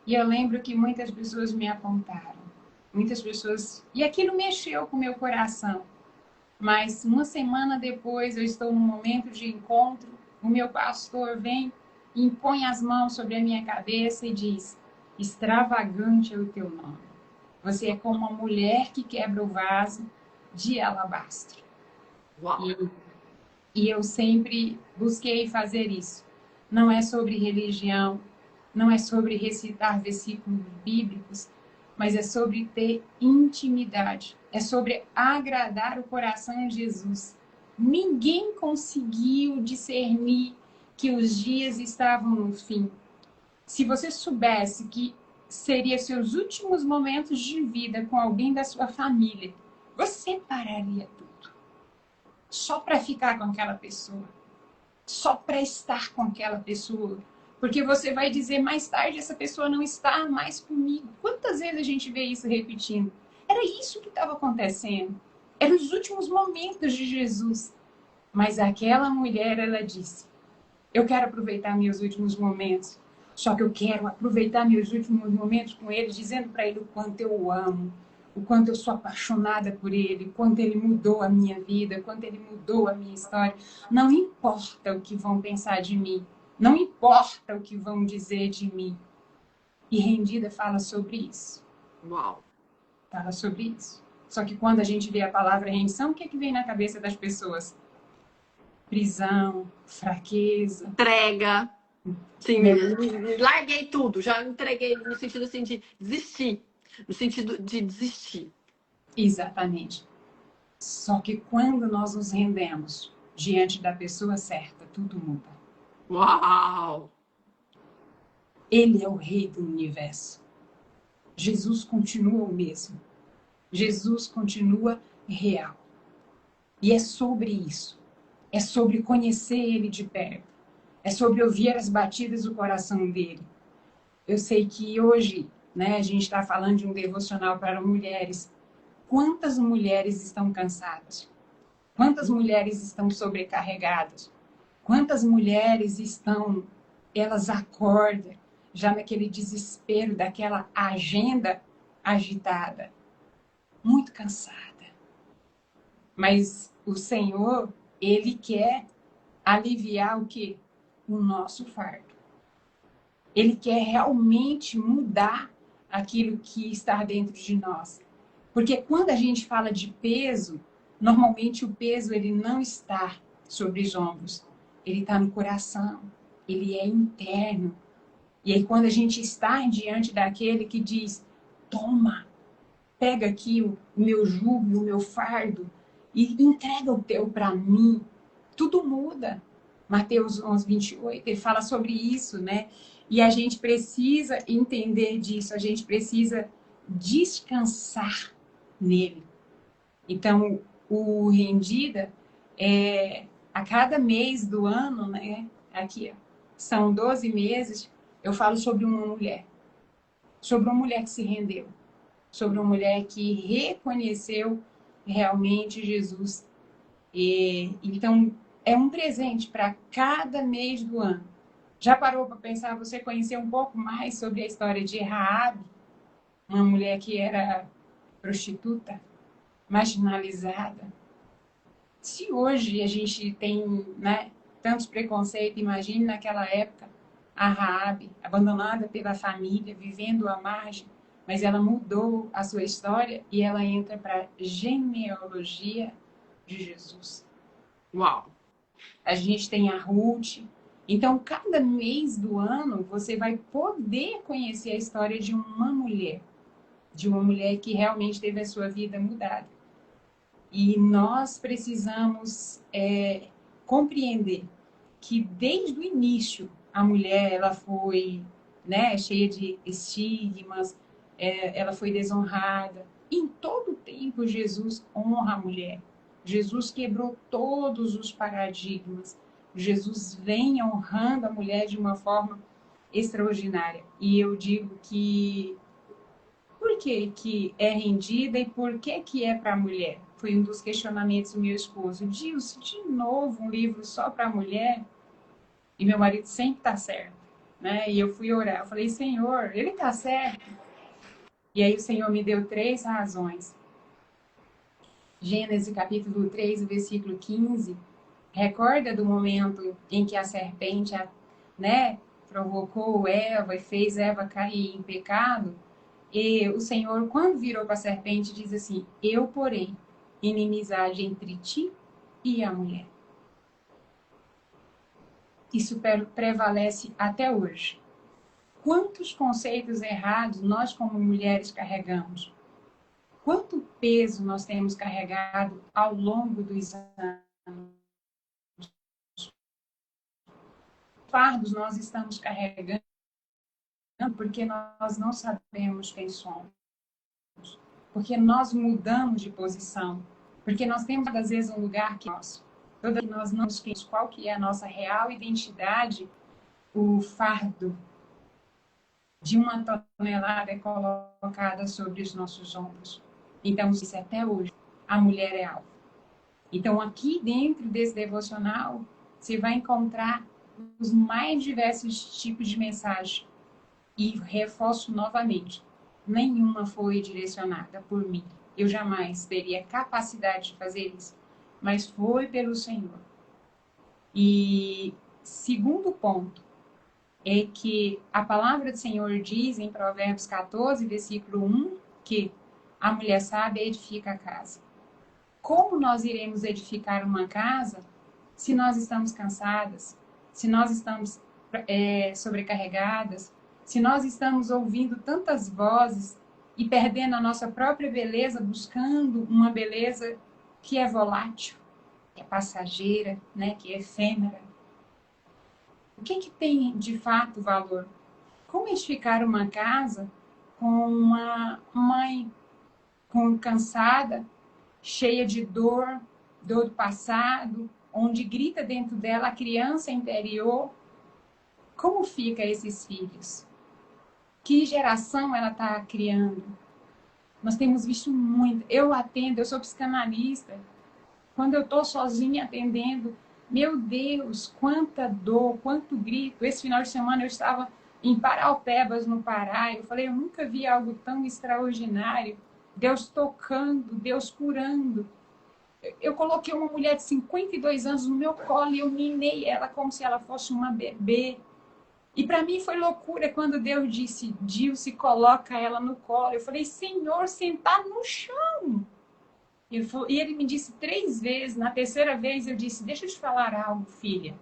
E eu lembro que muitas pessoas me apontaram. Muitas pessoas... E aquilo mexeu com o meu coração. Mas uma semana depois, eu estou num momento de encontro, o meu pastor vem, impõe as mãos sobre a minha cabeça e diz: extravagante é o teu nome. Você é como uma mulher que quebra o vaso de alabastro. Uau. E eu sempre busquei fazer isso. Não é sobre religião, não é sobre recitar versículos bíblicos, mas é sobre ter intimidade. É sobre agradar o coração de Jesus. Ninguém conseguiu discernir que os dias estavam no fim. Se você soubesse que seria seus últimos momentos de vida com alguém da sua família, você pararia tudo. Só para ficar com aquela pessoa. Só para estar com aquela pessoa. Porque você vai dizer mais tarde, essa pessoa não está mais comigo. Quantas vezes a gente vê isso repetindo? Era isso que estava acontecendo. Eram os últimos momentos de Jesus. Mas aquela mulher, ela disse, eu quero aproveitar meus últimos momentos. Só que eu quero aproveitar meus últimos momentos com ele, dizendo para ele o quanto eu o amo, o quanto eu sou apaixonada por ele, o quanto ele mudou a minha vida, o quanto ele mudou a minha história. Não importa o que vão pensar de mim, não importa o que vão dizer de mim. E Rendida fala sobre isso. Uau. Fala sobre isso. Só que quando a gente vê a palavra rendição, o que é que vem na cabeça das pessoas? Prisão, fraqueza. Entrega. Sim, Meu... larguei tudo, já entreguei no sentido assim de desistir. No sentido de desistir. Exatamente. Só que quando nós nos rendemos diante da pessoa certa, tudo muda. Uau! Ele é o rei do universo. Jesus continua o mesmo. Jesus continua real. E é sobre isso. É sobre conhecer ele de perto. É sobre ouvir as batidas do coração dele. Eu sei que hoje, né, a gente está falando de um devocional para mulheres. Quantas mulheres estão cansadas? Quantas mulheres estão sobrecarregadas? Quantas mulheres estão, elas acordam já naquele desespero daquela agenda agitada, muito cansada. Mas o Senhor, ele quer aliviar o quê? O nosso fardo. Ele quer realmente mudar aquilo que está dentro de nós. Porque quando a gente fala de peso, normalmente o peso ele não está sobre os ombros, ele está no coração, ele é interno. E aí quando a gente está diante daquele que diz, toma, pega aqui o meu jugo, o meu fardo e entrega o teu para mim, tudo muda. Mateus 11, 28, ele fala sobre isso, né? E a gente precisa entender disso, a gente precisa descansar nele. Então, o Rendida, a cada mês do ano, né? Aqui, ó, são 12 meses, eu falo sobre uma mulher que se rendeu, sobre uma mulher que reconheceu realmente Jesus. Então, é um presente para cada mês do ano. Já parou para pensar, você conhecer um pouco mais sobre a história de Raabe, uma mulher que era prostituta, marginalizada? Se hoje a gente tem, né, tantos preconceitos, imagine naquela época a Raabe, abandonada pela família, vivendo à margem, mas ela mudou a sua história e ela entra para a genealogia de Jesus. Uau! A gente tem a Ruth. Então, cada mês do ano, você vai poder conhecer a história de uma mulher que realmente teve a sua vida mudada. E nós precisamos compreender que desde o início a mulher ela foi, né, cheia de estigmas, ela foi desonrada. Em todo tempo Jesus honra a mulher. Jesus quebrou todos os paradigmas. Jesus vem honrando a mulher de uma forma extraordinária. E eu digo que por que é rendida e por que é para a mulher? Foi um dos questionamentos do meu esposo. Dilce, de novo um livro só para a mulher? E meu marido sempre está certo, né? E eu fui orar. Eu falei, Senhor, ele está certo. E aí o Senhor me deu 3 razões. Gênesis capítulo 3, versículo 15. Recorda do momento em que a serpente, né, provocou Eva e fez Eva cair em pecado? E o Senhor, quando virou para a serpente, diz assim: eu porém inimizade entre ti e a mulher. Isso prevalece até hoje. Quantos conceitos errados nós, como mulheres, carregamos? Quanto peso nós temos carregado ao longo dos anos? Fardos nós estamos carregando porque nós não sabemos quem somos. Porque nós mudamos de posição. Porque nós temos, às vezes, um lugar que é nosso. Toda vez que nós não sabemos qual que é a nossa real identidade, o fardo de 1 tonelada é colocada sobre os nossos ombros. Então, isso até hoje, a mulher é alvo. Então, aqui dentro desse devocional, você vai encontrar os mais diversos tipos de mensagem. E reforço novamente, nenhuma foi direcionada por mim. Eu jamais teria capacidade de fazer isso, mas foi pelo Senhor. E segundo ponto é que a palavra do Senhor diz em Provérbios 14, versículo 1, que a mulher sábia edifica a casa. Como nós iremos edificar uma casa se nós estamos cansadas, se nós estamos sobrecarregadas, se nós estamos ouvindo tantas vozes e perdendo a nossa própria beleza, buscando uma beleza que é volátil, que é passageira, né, que é efêmera? O que tem de fato valor? Como edificar uma casa com uma mãe cansada, cheia de dor do passado, onde grita dentro dela a criança interior? Como fica esses filhos? Que geração ela está criando? Nós temos visto muito. Eu atendo, eu sou psicanalista. Quando eu estou sozinha atendendo, meu Deus, quanta dor, quanto grito. Esse final de semana eu estava em Paraupebas, no Pará. Eu falei, eu nunca vi algo tão extraordinário. Deus tocando, Deus curando. Eu coloquei uma mulher de 52 anos no meu colo e eu mimei ela como se ela fosse uma bebê. E para mim foi loucura quando Deus disse, Dilce, coloca ela no colo. Eu falei, Senhor, sentar no chão. E ele me disse 3 vezes. Na terceira vez eu disse, deixa eu te falar algo, filha.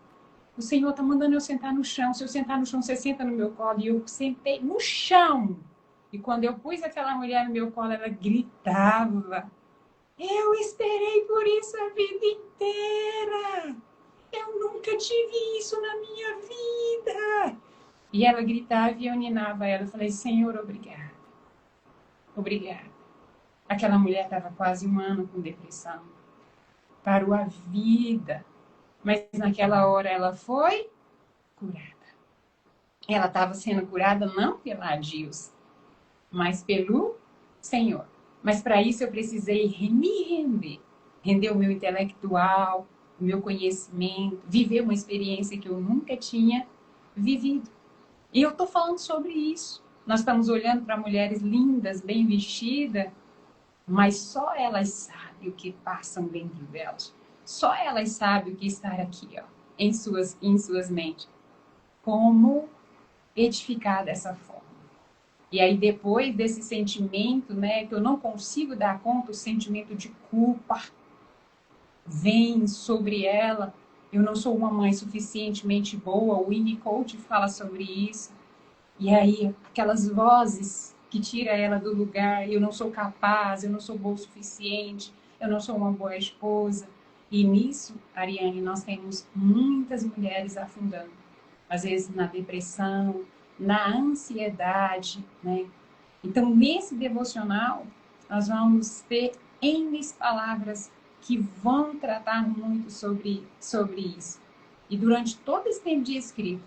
O Senhor está mandando eu sentar no chão. Se eu sentar no chão, você senta no meu colo. E eu sentei no chão. E quando eu pus aquela mulher no meu colo, ela gritava. Eu esperei por isso a vida inteira. Eu nunca tive isso na minha vida. E ela gritava e eu ninava ela. Eu falei, Senhor, obrigada. Obrigada. Aquela mulher estava quase 1 ano com depressão. Parou a vida. Mas naquela hora ela foi curada. Ela estava sendo curada não pela Adilson, mas pelo Senhor. Mas para isso eu precisei me render. Render o meu intelectual, o meu conhecimento, viver uma experiência que eu nunca tinha vivido. E eu estou falando sobre isso. Nós estamos olhando para mulheres lindas, bem vestidas, mas só elas sabem o que passam dentro delas. Só elas sabem o que está aqui, ó, em suas mentes. Como edificar dessa forma. E aí depois desse sentimento, né, que eu não consigo dar conta, o sentimento de culpa vem sobre ela. Eu não sou uma mãe suficientemente boa. O Winnicott fala sobre isso. E aí aquelas vozes que tira ela do lugar, eu não sou capaz, eu não sou boa o suficiente, eu não sou uma boa esposa. E nisso, Ariane, nós temos muitas mulheres afundando. Às vezes na depressão, na ansiedade, né? Então, nesse devocional, nós vamos ter N palavras que vão tratar muito sobre isso. E durante todo esse tempo de escrito,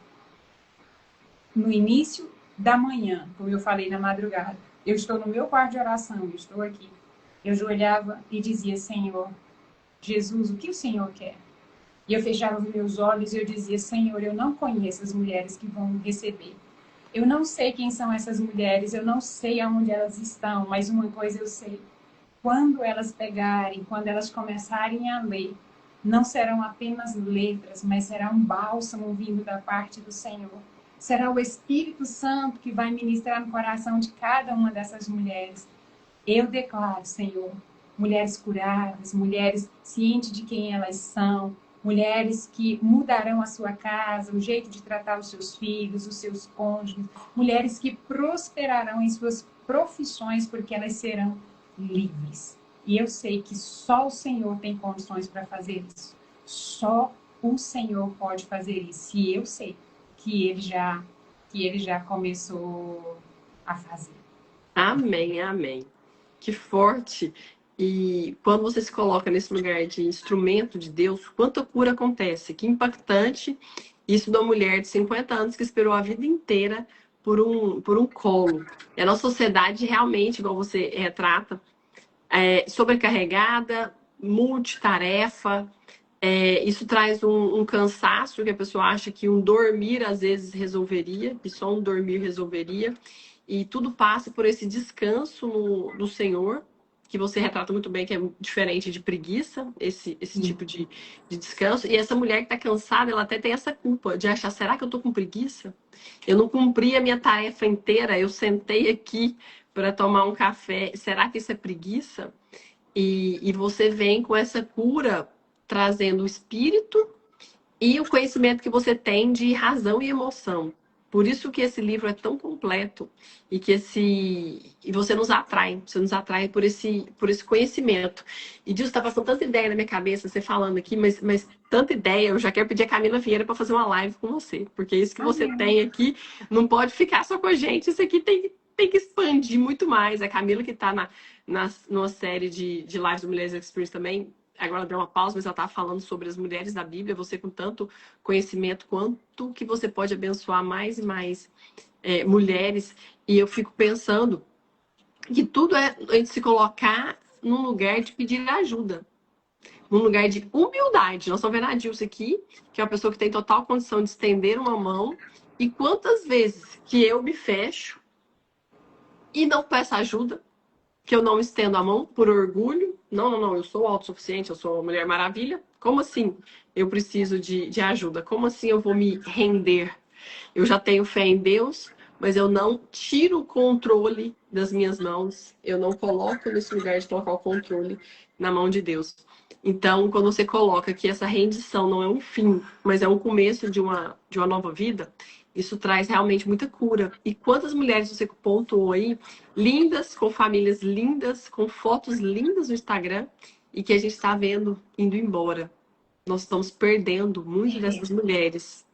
no início da manhã, como eu falei na madrugada, eu estou no meu quarto de oração, eu estou aqui. Eu olhava e dizia, Senhor, Jesus, o que o Senhor quer? E eu fechava os meus olhos e eu dizia, Senhor, eu não conheço as mulheres que vão receber. Eu não sei quem são essas mulheres, eu não sei aonde elas estão, mas uma coisa eu sei. Quando elas pegarem, quando elas começarem a ler, não serão apenas letras, mas será um bálsamo vindo da parte do Senhor. será o Espírito Santo que vai ministrar no coração de cada uma dessas mulheres. Eu declaro, Senhor, mulheres curadas, mulheres cientes de quem elas são, mulheres que mudarão a sua casa, o jeito de tratar os seus filhos, os seus cônjuges, mulheres que prosperarão em suas profissões porque elas serão livres. E eu sei que só o Senhor tem condições para fazer isso. Só o Senhor pode fazer isso. E eu sei que ele já começou a fazer. Amém, amém. Que forte. E quando você se coloca nesse lugar de instrumento de Deus, quanta cura acontece. Que impactante isso da mulher de 50 anos que esperou a vida inteira por um colo. E a nossa sociedade realmente, igual você retrata, sobrecarregada, multitarefa. Isso traz um cansaço que a pessoa acha que um dormir às vezes resolveria, que só um dormir resolveria. E tudo passa por esse descanso no Senhor, que você retrata muito bem, que é diferente de preguiça, esse tipo de descanso. E essa mulher que está cansada, ela até tem essa culpa de achar, será que eu estou com preguiça? Eu não cumpri a minha tarefa inteira, eu sentei aqui para tomar um café. Será que isso é preguiça? E você vem com essa cura, trazendo o espírito e o conhecimento que você tem de razão e emoção. Por isso que esse livro é tão completo e você nos atrai, por esse conhecimento. E Deus está passando tanta ideia na minha cabeça, você falando aqui, mas tanta ideia, eu já quero pedir a Camila Vieira para fazer uma live com você, porque isso que você tem aqui não pode ficar só com a gente, isso aqui tem que expandir muito mais. A Camila que está numa série de lives do Mulheres Experience também, agora deu uma pausa, mas ela estava falando sobre as mulheres da Bíblia, você com tanto conhecimento, quanto que você pode abençoar mais e mais mulheres. E eu fico pensando que tudo é a gente se colocar num lugar de pedir ajuda, num lugar de humildade. Nós estamos vendo a Dilce aqui, que é uma pessoa que tem total condição de estender uma mão, e quantas vezes que eu me fecho e não peço ajuda, que eu não estendo a mão por orgulho. Não, eu sou autossuficiente, eu sou uma Mulher Maravilha. Como assim eu preciso de ajuda? Como assim eu vou me render? Eu já tenho fé em Deus, mas eu não tiro o controle das minhas mãos. Eu não coloco nesse lugar de colocar o controle na mão de Deus. Então, quando você coloca que essa rendição não é um fim, mas é um começo de uma nova vida, isso traz realmente muita cura. E quantas mulheres você pontuou aí, lindas, com famílias lindas, com fotos lindas no Instagram, e que a gente está vendo indo embora. Nós estamos perdendo muitas dessas mulheres.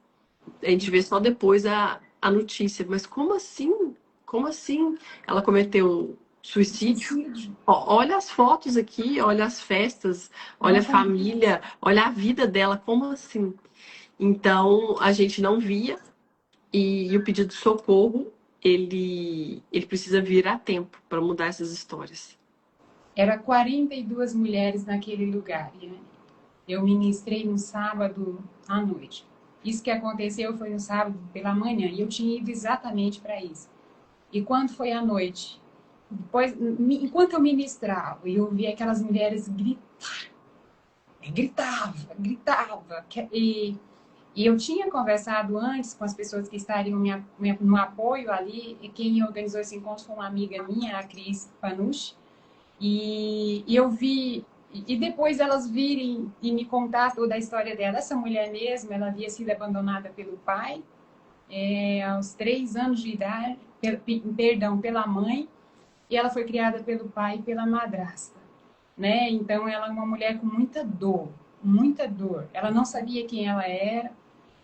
A gente vê só depois a notícia. Mas como assim? Como assim ela cometeu suicídio? Olha as fotos aqui, olha as festas, olha a família, olha a vida dela. Como assim? Então, a gente não via. E o pedido de socorro, ele precisa vir a tempo para mudar essas histórias. Era 42 mulheres naquele lugar, né? Eu ministrei no sábado à noite. Isso que aconteceu foi no sábado pela manhã, e eu tinha ido exatamente para isso. E quando foi à noite, depois, enquanto eu ministrava, eu vi aquelas mulheres gritava. E eu tinha conversado antes com as pessoas que estariam no apoio ali, e quem organizou esse encontro foi uma amiga minha, a Cris Panucci, e eu vi, e depois elas virem e me contar toda a história dela. Essa mulher mesmo, ela havia sido abandonada pelo pai, aos 3 anos de idade, pela mãe, e ela foi criada pelo pai e pela madrasta, né? Então ela é uma mulher com muita dor. Ela não sabia quem ela era,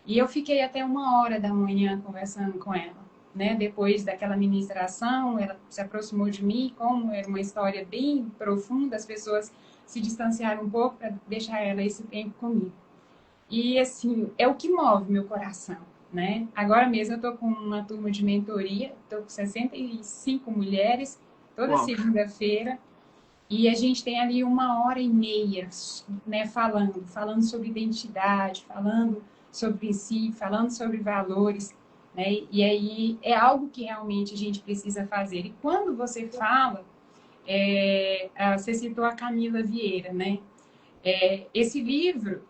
e eu fiquei até 1h da manhã conversando com ela, né? Depois daquela ministração, ela se aproximou de mim, como era uma história bem profunda, as pessoas se distanciaram um pouco para deixar ela esse tempo comigo. E assim, é o que move meu coração, né? Agora mesmo eu estou com uma turma de mentoria, estou com 65 mulheres, toda segunda-feira, e a gente tem ali 1h30, né, falando sobre identidade, falando sobre princípio, falando sobre valores, né? E aí é algo que realmente a gente precisa fazer. E quando você fala, você citou a Camila Vieira, né? Esse livro,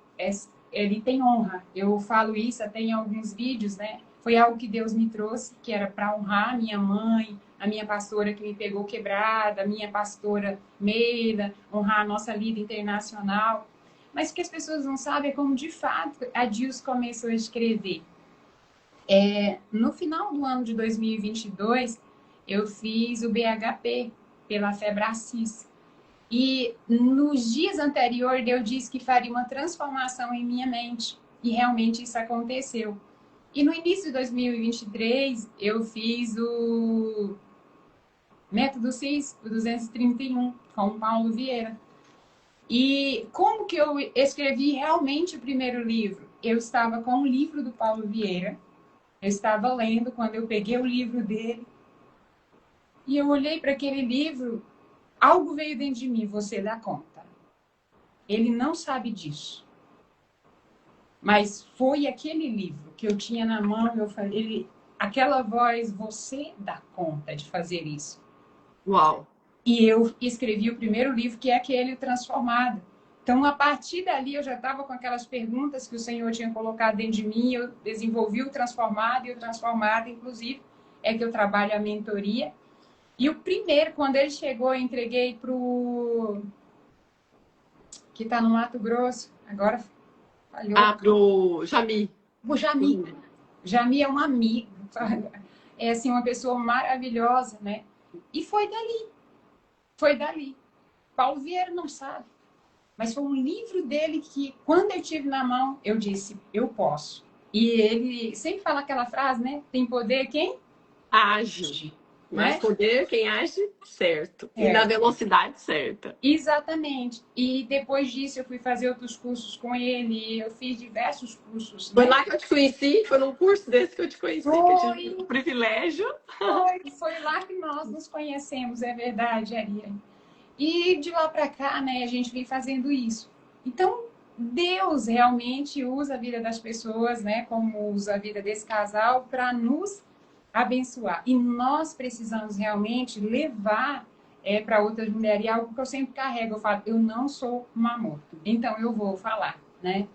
ele tem honra. Eu falo isso até em alguns vídeos, né? Foi algo que Deus me trouxe, que era para honrar a minha mãe, a minha pastora que me pegou quebrada, a minha pastora Meila, honrar a nossa líder internacional. Mas o que as pessoas não sabem é como, de fato, a Dils começou a escrever. No final do ano de 2022, eu fiz o BHP pela Febracis. E nos dias anteriores, Deus disse que faria uma transformação em minha mente. E realmente isso aconteceu. E no início de 2023, eu fiz o Método CIS, o 231, com o Paulo Vieira. E como que eu escrevi realmente o primeiro livro? Eu estava com o livro do Paulo Vieira, eu estava lendo quando eu peguei o livro dele, e eu olhei para aquele livro, algo veio dentro de mim, você dá conta. Ele não sabe disso. Mas foi aquele livro que eu tinha na mão, eu falei, aquela voz, você dá conta de fazer isso. Uau! E eu escrevi o primeiro livro, que é aquele Transformado. Então, a partir dali, eu já estava com aquelas perguntas que o Senhor tinha colocado dentro de mim, eu desenvolvi o Transformado, e o Transformado, inclusive, é que eu trabalho a mentoria. E o primeiro, quando ele chegou, eu entreguei para o... que está no Mato Grosso, agora falhou. Pro Jami. O Jami. Jami é um amigo, é assim, uma pessoa maravilhosa, né? E foi dali. Paulo Vieira não sabe. Mas foi um livro dele que, quando eu tive na mão, eu disse, eu posso. E ele sempre fala aquela frase, né? Tem poder quem? Age. Mais poder quem age certo. E na velocidade certa. Exatamente. E depois disso eu fui fazer outros cursos com ele. Eu fiz diversos cursos. Foi lá que eu te conheci? Foi num curso desse que eu te conheci? Foi. Que eu tive o privilégio. Foi lá que nós nos conhecemos, é verdade, Ariane. E de lá para cá, né, a gente vem fazendo isso. Então, Deus realmente usa a vida das pessoas, né, como usa a vida desse casal, para nos abençoar. E nós precisamos realmente levar para outras mulheres. E algo que eu sempre carrego, eu falo, eu não sou uma morto, então eu vou falar, né?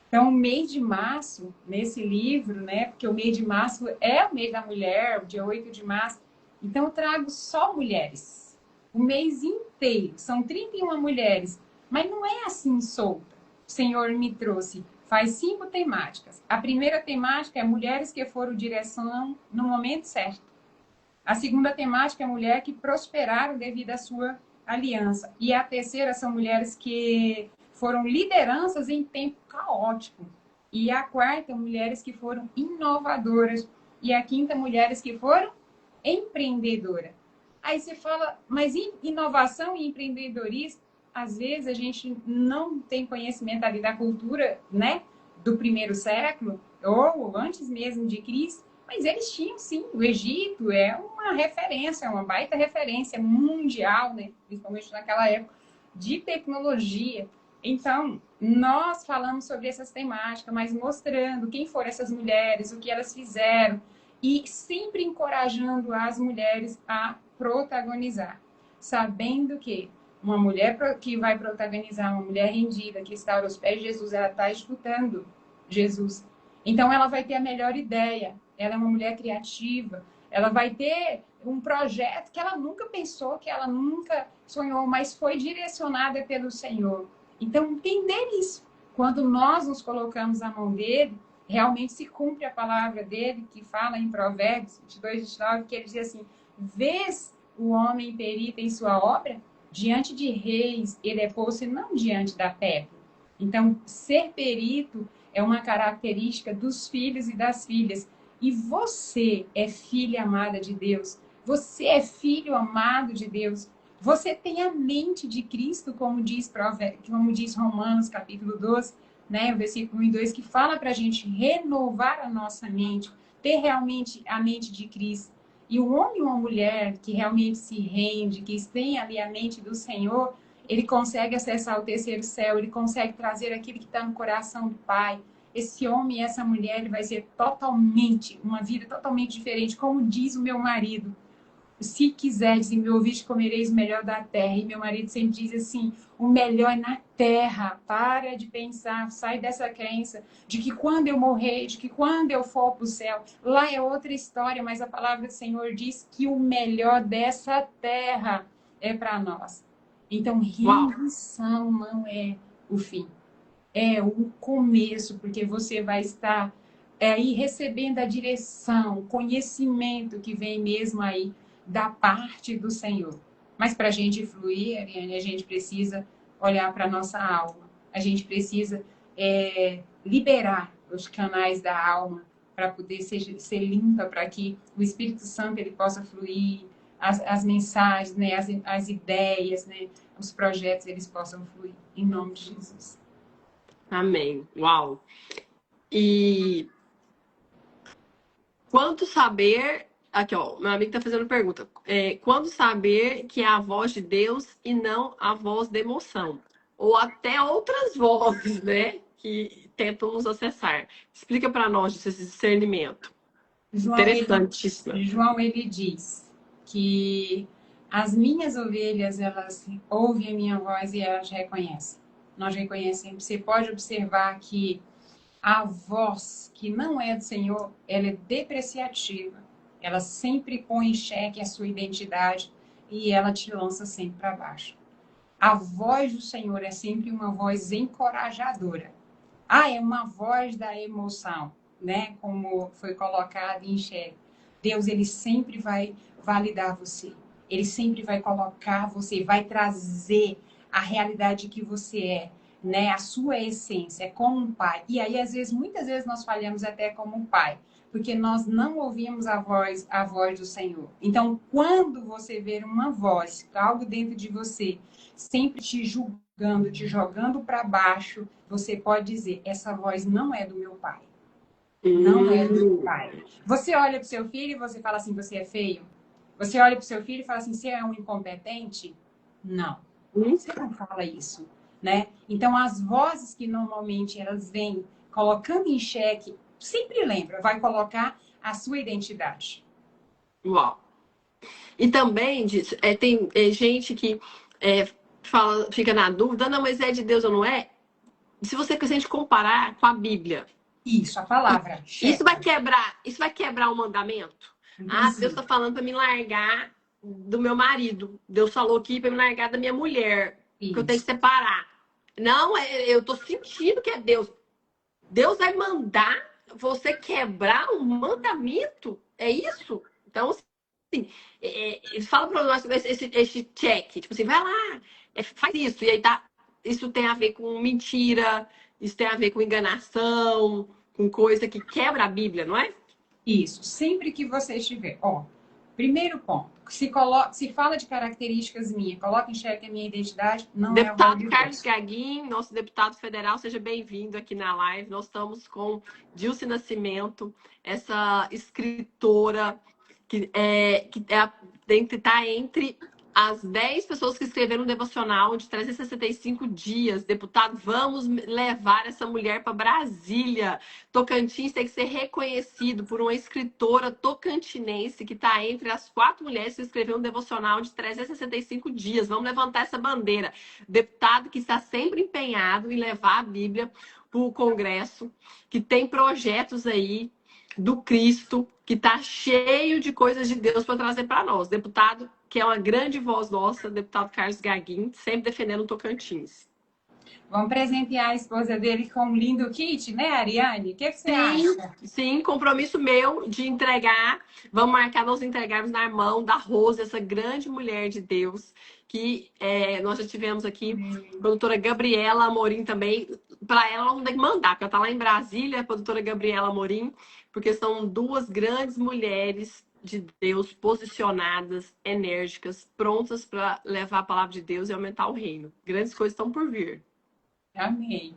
Então, o mês de março, nesse livro, né, porque o mês de março é o mês da mulher, o dia 8 de março, então eu trago só mulheres. O mês inteiro, são 31 mulheres, mas não é assim solta. O Senhor me trouxe, faz 5 temáticas. A primeira temática é mulheres que foram direção no momento certo. A segunda temática é mulher que prosperaram devido à sua aliança. E a terceira são mulheres que foram lideranças em tempo caótico. E a quarta, mulheres que foram inovadoras. E a quinta, mulheres que foram empreendedoras. Aí você fala, mas inovação e empreendedorismo, às vezes a gente não tem conhecimento ali da cultura, né, do primeiro século, ou antes mesmo de Cristo, mas eles tinham sim. O Egito é uma referência, uma baita referência mundial, né, principalmente naquela época, de tecnologia. Então, nós falamos sobre essas temáticas, mas mostrando quem foram essas mulheres, o que elas fizeram, e sempre encorajando as mulheres a protagonizar, sabendo que uma mulher que vai protagonizar, uma mulher rendida, que está aos pés de Jesus, ela está escutando Jesus. Então, ela vai ter a melhor ideia, ela é uma mulher criativa, ela vai ter um projeto que ela nunca pensou, que ela nunca sonhou, mas foi direcionada pelo Senhor. Então, entender isso. Quando nós nos colocamos à mão dele, realmente se cumpre a palavra dele, que fala em Provérbios 22, 29, que ele diz assim, vês o homem perito em sua obra? Diante de reis ele é posto e não diante da pedra. Então, ser perito é uma característica dos filhos e das filhas. E você é filha amada de Deus. Você é filho amado de Deus. Você tem a mente de Cristo, como diz Romanos, capítulo 12, né, o versículo 1 e 2, que fala para a gente renovar a nossa mente, ter realmente a mente de Cristo. E o homem ou a mulher que realmente se rende, que tem ali a mente do Senhor, ele consegue acessar o terceiro céu, ele consegue trazer aquilo que está no coração do Pai. Esse homem e essa mulher, ele vai ser totalmente, uma vida totalmente diferente, como diz o meu marido. se quiseres e me ouvires, comereis o melhor da terra. E meu marido sempre diz assim, o melhor é na terra. Para de pensar, sai dessa crença de que quando eu morrer, de que quando eu for para o céu, lá é outra história, mas a palavra do Senhor diz que o melhor dessa terra é para nós. Então, Uau! rendição não é o fim, é o começo, porque você vai estar aí recebendo a direção, o conhecimento que vem mesmo aí da parte do Senhor. Mas para a gente fluir, Ariane, a gente precisa olhar para a nossa alma, a gente precisa liberar os canais da alma para poder ser limpa, para que o Espírito Santo ele possa fluir, as mensagens, né, as ideias, né, os projetos, eles possam fluir. Em nome de Jesus. Amém. Uau! E quando saber. Aqui, ó, meu amigo tá fazendo pergunta. Quando saber que é a voz de Deus e não a voz da emoção? Ou até outras vozes, né? Que tentam nos acessar. Explica para nós esse discernimento. João ele, Interessantíssimo. João, ele diz que as minhas ovelhas, elas ouvem a minha voz e elas reconhecem. Nós reconhecemos. Você pode observar que a voz que não é do Senhor, ela é depreciativa. Ela sempre põe em xeque a sua identidade e ela te lança sempre para baixo. A voz do Senhor é sempre uma voz encorajadora. É uma voz da emoção, né? Como foi colocado em xeque. Deus, ele sempre vai validar você. Ele sempre vai colocar você, vai trazer a realidade que você é, né? A sua essência, como um pai. E aí, às vezes, muitas vezes nós falhamos até como um pai, porque nós não ouvimos a voz do Senhor. Então, quando você ver uma voz, algo dentro de você, sempre te julgando, te jogando para baixo, você pode dizer, essa voz não é do meu pai. Não é do meu pai. Você olha para o seu filho e você fala assim, você é feio? Você olha para o seu filho e fala assim, você é um incompetente? Não. Você não fala isso, né? Então, as vozes que normalmente elas vêm colocando em xeque, sempre lembra, vai colocar a sua identidade. Uau! E também tem gente que fala, fica na dúvida, não, mas é de Deus ou não é? Se você quiser comparar com a Bíblia, Isso, a palavra, checa. Isso vai quebrar o mandamento? Deus Inclusive. está falando para me largar do meu marido. Deus falou aqui para me largar da minha mulher, que eu tenho que Isso. separar. Não, eu tô sentindo que é Deus. Deus vai mandar você quebrar um mandamento? É isso? Então, assim, eles falam para nós esse check, tipo assim, vai lá, faz isso. E aí isso tem a ver com mentira, isso tem a ver com enganação, com coisa que quebra a Bíblia, não é? Isso, sempre que você estiver. Primeiro ponto, se fala de características minhas, coloca em xeque a minha identidade, não é a voz Deputado de Carlos Deus. Gaguin, nosso deputado federal, seja bem-vindo aqui na live. Nós estamos com Dilce Nascimento, essa escritora que está entre as 10 pessoas que escreveram um devocional de 365 dias. Deputado, vamos levar essa mulher para Brasília. Tocantins tem que ser reconhecido por uma escritora tocantinense que está entre as 4 mulheres que escreveram um devocional de 365 dias. Vamos levantar essa bandeira. Deputado que está sempre empenhado em levar a Bíblia para o Congresso, que tem projetos aí do Cristo, que está cheio de coisas de Deus para trazer para nós. Deputado, que é uma grande voz nossa, deputado Carlos Gaguin, sempre defendendo o Tocantins. Vamos presentear a esposa dele com um lindo kit, né, Ariane? O que você acha? Sim, compromisso meu de entregar. Vamos marcar nós entregarmos na mão da Rose, essa grande mulher de Deus, que nós já tivemos aqui, a produtora Gabriela Amorim também. Para ela, vamos ter que mandar, porque ela está lá em Brasília, a produtora Gabriela Amorim, porque são 2 grandes mulheres de Deus posicionadas, enérgicas, prontas para levar a palavra de Deus e aumentar o reino. Grandes coisas estão por vir. Amém.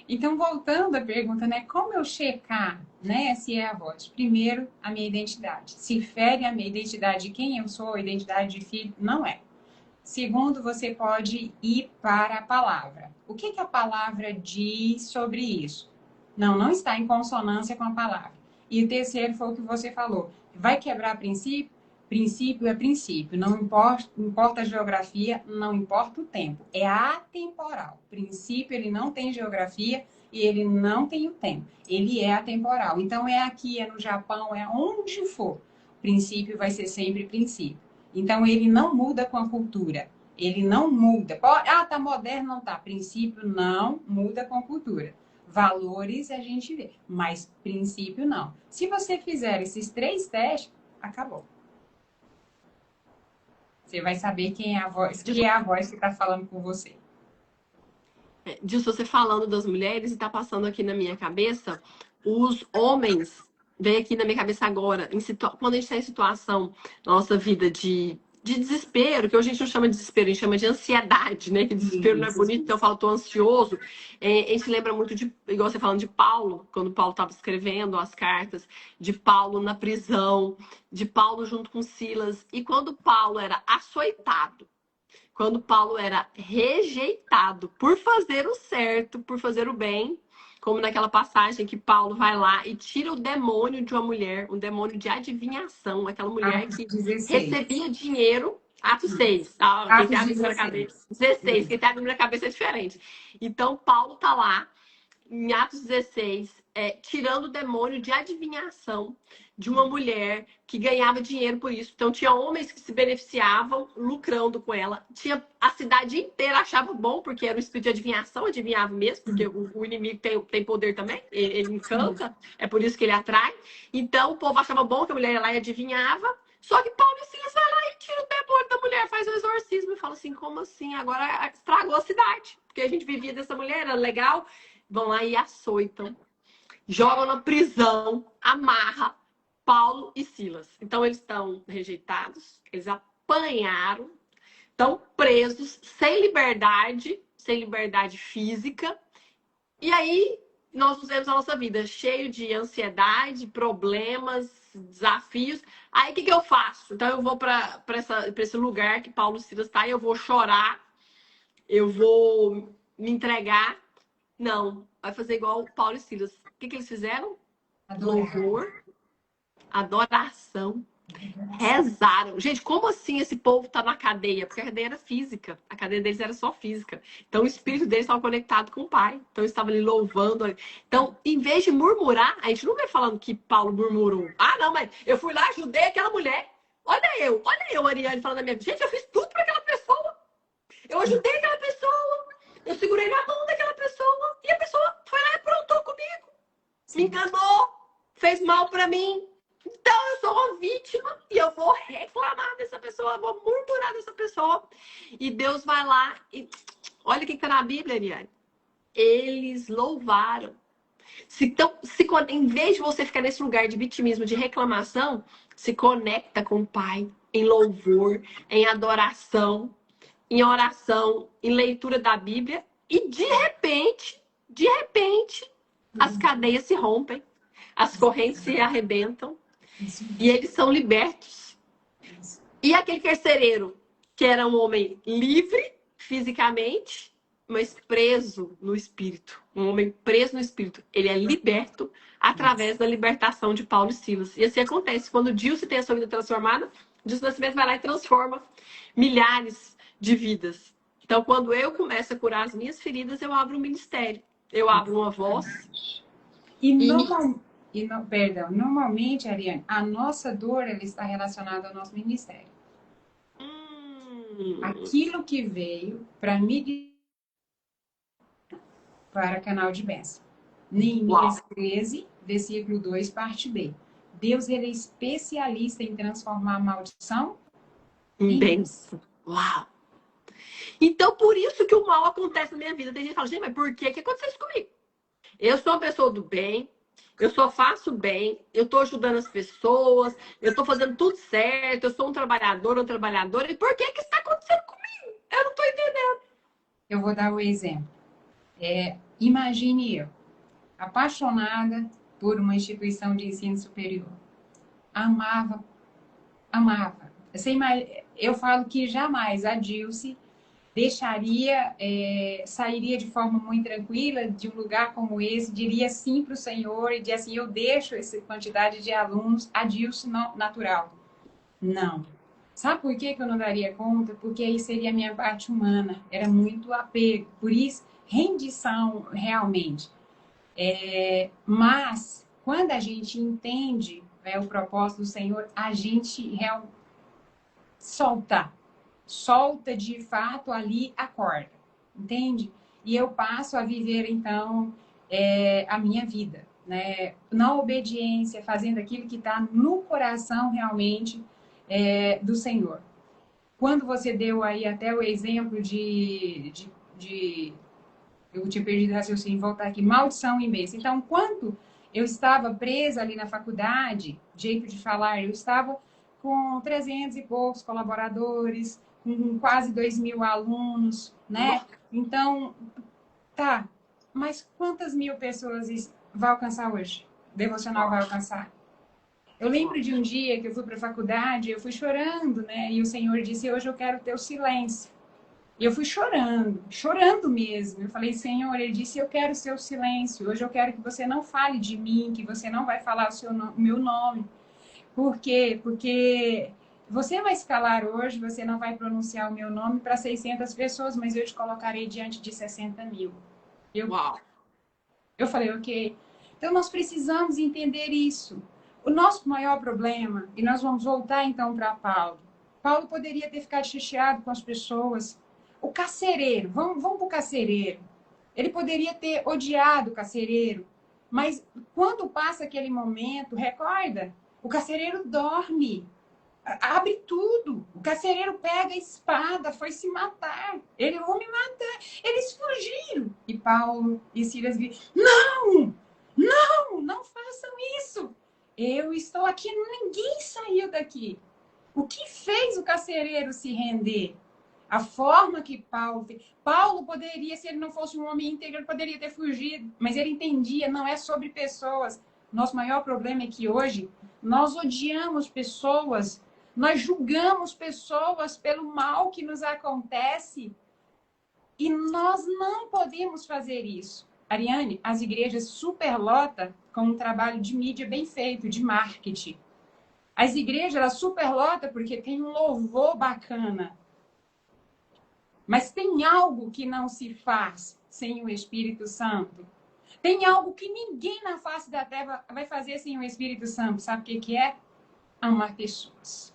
Então, voltando à pergunta, né? Como eu checar, né, se é a voz? Primeiro, a minha identidade. Se fere a minha identidade de quem eu sou, a identidade de filho, não é. Segundo, você pode ir para a palavra. O que a palavra diz sobre isso? Não está em consonância com a palavra. E o terceiro foi o que você falou. Vai quebrar princípio? Princípio é princípio, não importa a geografia, não importa o tempo. É atemporal. Princípio, ele não tem geografia e ele não tem o tempo. Ele é atemporal. Então, é aqui, é no Japão, é onde for. Princípio vai ser sempre princípio. Então, ele não muda com a cultura. Ele não muda. Tá moderno, não tá. Princípio não muda com a cultura. Valores a gente vê, mas princípio não. Se você fizer esses 3 testes, acabou. Você vai saber quem é a voz, que é a voz que está falando com você. Disso, você falando das mulheres e tá passando aqui na minha cabeça, os homens, vem aqui na minha cabeça agora, quando a gente está em situação na nossa vida de desespero, que hoje a gente não chama de desespero, a gente chama de ansiedade, né? Que desespero não é bonito, então eu falo, tô ansioso. A gente lembra muito de, igual você falando de Paulo, quando Paulo estava escrevendo as cartas, de Paulo na prisão, de Paulo junto com Silas, e quando Paulo era açoitado, quando Paulo era rejeitado por fazer o certo, por fazer o bem, como naquela passagem que Paulo vai lá e tira o demônio de uma mulher, um demônio de adivinhação, aquela mulher Atos que 16. recebia dinheiro. Atos 6, tá? Quem tem a Bíblia na cabeça. 16, quem tem a Bíblia na cabeça é diferente. Então, Paulo tá lá, em Atos 16, tirando o demônio de adivinhação de uma mulher que ganhava dinheiro por isso. Então, tinha homens que se beneficiavam, lucrando com ela. Tinha a cidade inteira achava bom, porque era um espírito de adivinhação, adivinhava mesmo, porque o inimigo tem poder também, ele encanta, é por isso que ele atrai. Então, o povo achava bom que a mulher ia lá e adivinhava. Só que Paulo e Silas vai lá e tira o demônio da mulher, faz o exorcismo e fala assim, como assim? Agora estragou a cidade. Porque a gente vivia dessa mulher, era legal. Vão lá e açoitam, jogam na prisão, amarra Paulo e Silas. Então eles estão rejeitados, eles apanharam, estão presos, sem liberdade física. E aí nós vivemos a nossa vida cheio de ansiedade, problemas, desafios. Aí o que eu faço? Então eu vou para esse lugar que Paulo e Silas está, eu vou chorar, eu vou me entregar. Não, vai fazer igual o Paulo e Silas. O que eles fizeram? Louvor, adoração, rezaram. Gente, como assim esse povo tá na cadeia? Porque a cadeia era física. A cadeia deles era só física. Então o espírito deles estava conectado com o Pai. Então eles estavam ali louvando. Então, em vez de murmurar, a gente não vê falando que Paulo murmurou. Ah, não, mas eu fui lá, ajudei aquela mulher. Olha eu, Ariane, falando da minha vida. Gente, eu fiz tudo para aquela pessoa. Eu ajudei aquela pessoa. Eu segurei na mão daquela pessoa. E a pessoa foi lá e aprontou comigo. Me enganou. Fez mal para mim. Então eu sou uma vítima e eu vou reclamar dessa pessoa, eu vou murmurar dessa pessoa. E Deus vai lá e olha o que está na Bíblia, Ariane. Eles louvaram. Então, em vez de você ficar nesse lugar de vitimismo, de reclamação, se conecta com o Pai em louvor, em adoração, em oração, em leitura da Bíblia. E de repente, as cadeias se rompem, as correntes se arrebentam. E eles são libertos. E aquele carcereiro, que era um homem livre fisicamente, mas preso no espírito. Um homem preso no espírito. Ele é liberto através da libertação de Paulo e Silas. E assim acontece. Quando Dilce tem a sua vida transformada, Dilce Nascimento vai lá e transforma milhares de vidas. Então, quando eu começo a curar as minhas feridas, eu abro um ministério. Eu abro uma voz. Normalmente, Ariane, a nossa dor ela está relacionada ao nosso ministério. Aquilo que veio para mim para canal de bênção. Neemias 13, versículo 2, parte B. Deus ele é especialista em transformar a maldição em bênção. Uau! Então, por isso que o mal acontece na minha vida. Tem gente que fala, gente, mas por que aconteceu isso comigo? Eu sou uma pessoa do bem, eu só faço bem, eu estou ajudando as pessoas, eu estou fazendo tudo certo, eu sou um trabalhador, uma trabalhadora. E por que está acontecendo comigo? Eu não estou entendendo. Eu vou dar o exemplo. Imagine eu, apaixonada por uma instituição de ensino superior. Amava. Eu falo que jamais a Dilce sairia de forma muito tranquila de um lugar como esse, diria sim para o Senhor e diria assim, eu deixo essa quantidade de alunos, a Dilce natural. Não. Sabe por que que eu não daria conta? Porque aí seria a minha parte humana. Era muito apego. Por isso, rendição realmente. Mas, quando a gente entende, né, o propósito do Senhor, a gente solta. Solta de fato ali a corda. Entende? E eu passo a viver, então, a minha vida. Né? Na obediência, fazendo aquilo que está no coração realmente do Senhor. Quando você deu aí até o exemplo de eu tinha perdido o raciocínio, voltar aqui, maldição em bênção. Então, quando eu estava presa ali na faculdade, jeito de falar, eu estava com 300 e poucos colaboradores, com quase 2.000 alunos, né? Então, tá, mas quantas mil pessoas vai alcançar hoje? Devocional vai alcançar? Eu lembro de um dia que eu fui para a faculdade, eu fui chorando, né? E o Senhor disse: hoje eu quero o teu silêncio. E eu fui chorando, chorando mesmo. Eu falei: Senhor, ele disse: eu quero o seu silêncio. Hoje eu quero que você não fale de mim, que você não vai falar o meu nome. Por quê? Porque você vai escalar hoje, você não vai pronunciar o meu nome para 600 pessoas, mas eu te colocarei diante de 60.000. Uau. Eu falei: ok. Então nós precisamos entender isso. O nosso maior problema, e nós vamos voltar então para Paulo. Paulo poderia ter ficado chateado com as pessoas. O carcereiro, vamos para o carcereiro. Ele poderia ter odiado o carcereiro, mas quando passa aquele momento, recorda, o carcereiro dorme, abre tudo. O carcereiro pega a espada, foi se matar. Ele vão me matar. Eles fugiram. E Paulo e Silas dizem: não, não, não façam isso. Eu estou aqui, ninguém saiu daqui. O que fez o carcereiro se render? A forma que Paulo fez. Paulo poderia, se ele não fosse um homem íntegro, ele poderia ter fugido, mas ele entendia, não é sobre pessoas. Nosso maior problema é que hoje nós odiamos pessoas, nós julgamos pessoas pelo mal que nos acontece e nós não podemos fazer isso. Ariane, as igrejas superlotam com um trabalho de mídia bem feito, de marketing. As igrejas, elas superlotam porque tem um louvor bacana. Mas tem algo que não se faz sem o Espírito Santo. Tem algo que ninguém na face da terra vai fazer sem o Espírito Santo. Sabe o que é? Amar pessoas.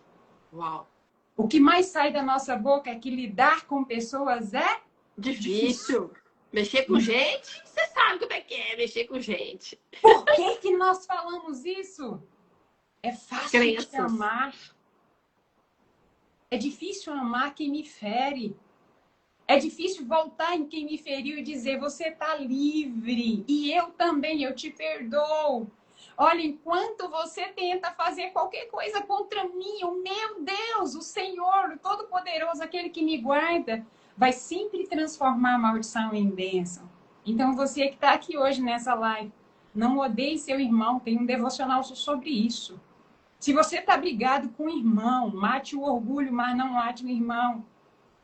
Uau. O que mais sai da nossa boca é que lidar com pessoas é difícil. Mexer com gente, você sabe como é que é mexer com gente. Por que nós falamos isso? É fácil Crenças. de amar. É difícil amar quem me fere. É difícil voltar em quem me feriu e dizer: você está livre. E eu também, eu te perdoo. Olha, enquanto você tenta fazer qualquer coisa contra mim, o meu Deus, o Senhor, o Todo-Poderoso, aquele que me guarda, vai sempre transformar a maldição em bênção. Então, você que está aqui hoje nessa live, não odeie seu irmão, tem um devocional sobre isso. Se você está brigado com o irmão, mate o orgulho, mas não mate o irmão.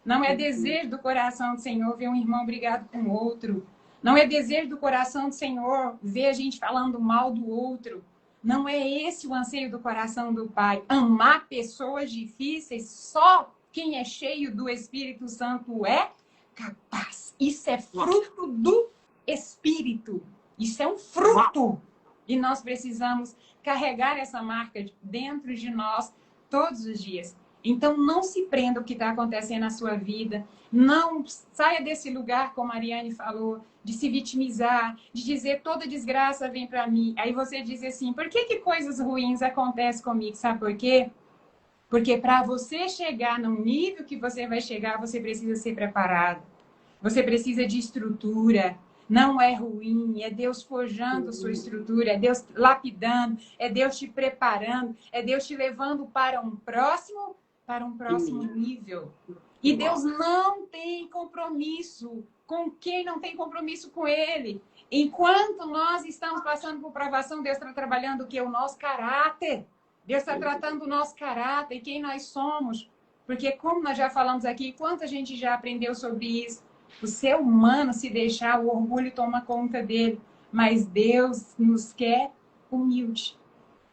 Não é desejo do coração do Senhor ver um irmão brigado com o outro. Não é desejo do coração do Senhor ver a gente falando mal do outro. Não é esse o anseio do coração do Pai. Amar pessoas difíceis, só quem é cheio do Espírito Santo é capaz. Isso é fruto do Espírito. Isso é um fruto. E nós precisamos carregar essa marca dentro de nós todos os dias. Então, não se prenda o que está acontecendo na sua vida. Não saia desse lugar, como a Ariane falou, de se vitimizar, de dizer: toda desgraça vem para mim. Aí você diz assim: por que coisas ruins acontecem comigo? Sabe por quê? Porque para você chegar no nível que você vai chegar, você precisa ser preparado. Você precisa de estrutura. Não é ruim, é Deus forjando sua estrutura, é Deus lapidando, é Deus te preparando, é Deus te levando para um próximo nível. E Deus não tem compromisso com quem não tem compromisso com Ele. Enquanto nós estamos passando por provação, Deus está trabalhando o quê? O nosso caráter. Deus está tratando o nosso caráter e quem nós somos. Porque, como nós já falamos aqui, quanta gente já aprendeu sobre isso. O ser humano, se deixar, o orgulho toma conta dele. Mas Deus nos quer humilde.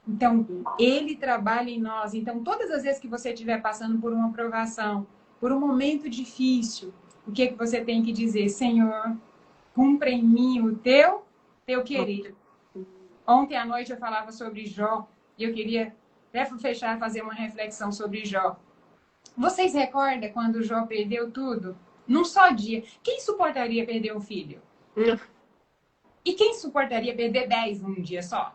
Então, ele trabalha em nós. Então, todas as vezes que você estiver passando por uma provação, por um momento difícil, o que que você tem que dizer? Senhor, cumpra em mim o teu querer. Ontem à noite eu falava sobre Jó, e eu queria até fechar, fazer uma reflexão sobre Jó. Vocês recordam quando Jó perdeu tudo? Num só dia. Quem suportaria perder um filho? E quem suportaria perder 10 num dia só?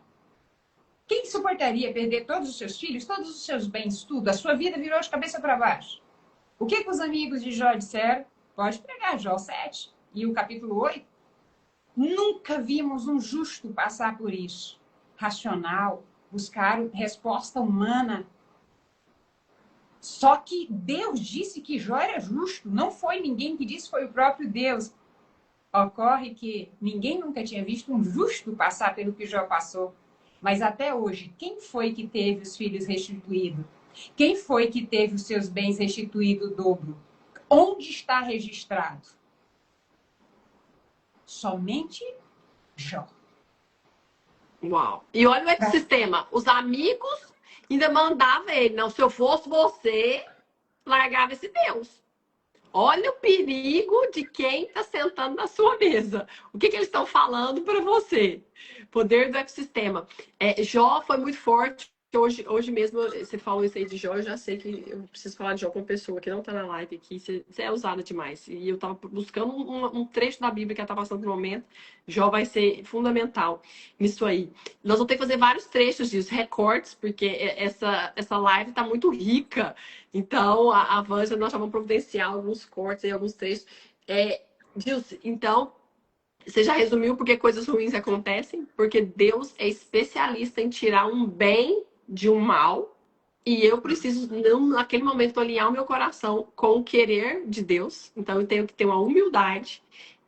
Quem suportaria perder todos os seus filhos, todos os seus bens, tudo? A sua vida virou de cabeça para baixo. O que os amigos de Jó disseram? Pode pregar Jó 7 e o capítulo 8. Nunca vimos um justo passar por isso. Racional, buscar resposta humana. Só que Deus disse que Jó era justo. Não foi ninguém que disse, foi o próprio Deus. Ocorre que ninguém nunca tinha visto um justo passar pelo que Jó passou. Mas até hoje, quem foi que teve os filhos restituídos? Quem foi que teve os seus bens restituídos o dobro? Onde está registrado? Somente Jó. Uau. E olha o ecossistema. Os amigos ainda mandavam ele. Não, se eu fosse você, largava esse Deus. Olha o perigo de quem está sentando na sua mesa. O que eles estão falando para você? Poder do ecossistema. Jó foi muito forte. Hoje mesmo, você falou isso aí de Jó, eu já sei que eu preciso falar de Jó com uma pessoa que não está na live aqui. Você é usada demais. E eu estava buscando um trecho da Bíblia que ela está passando no momento. Jó vai ser fundamental nisso aí. Nós vamos ter que fazer vários trechos disso, recortes, porque essa live está muito rica. Então, a Vanja, nós já vamos providenciar alguns cortes e alguns trechos. Gilce, então, você já resumiu porque coisas ruins acontecem? Porque Deus é especialista em tirar um bem de um mal. E eu preciso, naquele momento, alinhar o meu coração com o querer de Deus. Então, eu tenho que ter uma humildade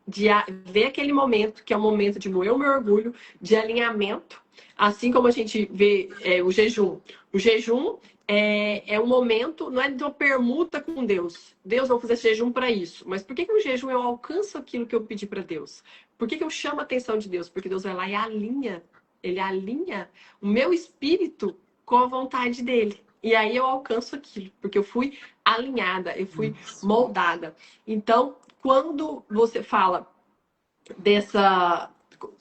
de ver aquele momento, que é um momento de moer o meu orgulho, de alinhamento. Assim como a gente vê o jejum. O jejum é um momento, não é de uma permuta com Deus. Deus, vou fazer esse jejum para isso. Mas por que o jejum eu alcanço aquilo que eu pedi para Deus? Por que eu chamo a atenção de Deus? Porque Deus vai lá e alinha. Ele alinha o meu espírito com a vontade dele. E aí eu alcanço aquilo, porque eu fui alinhada, eu fui moldada. Então, quando você fala dessa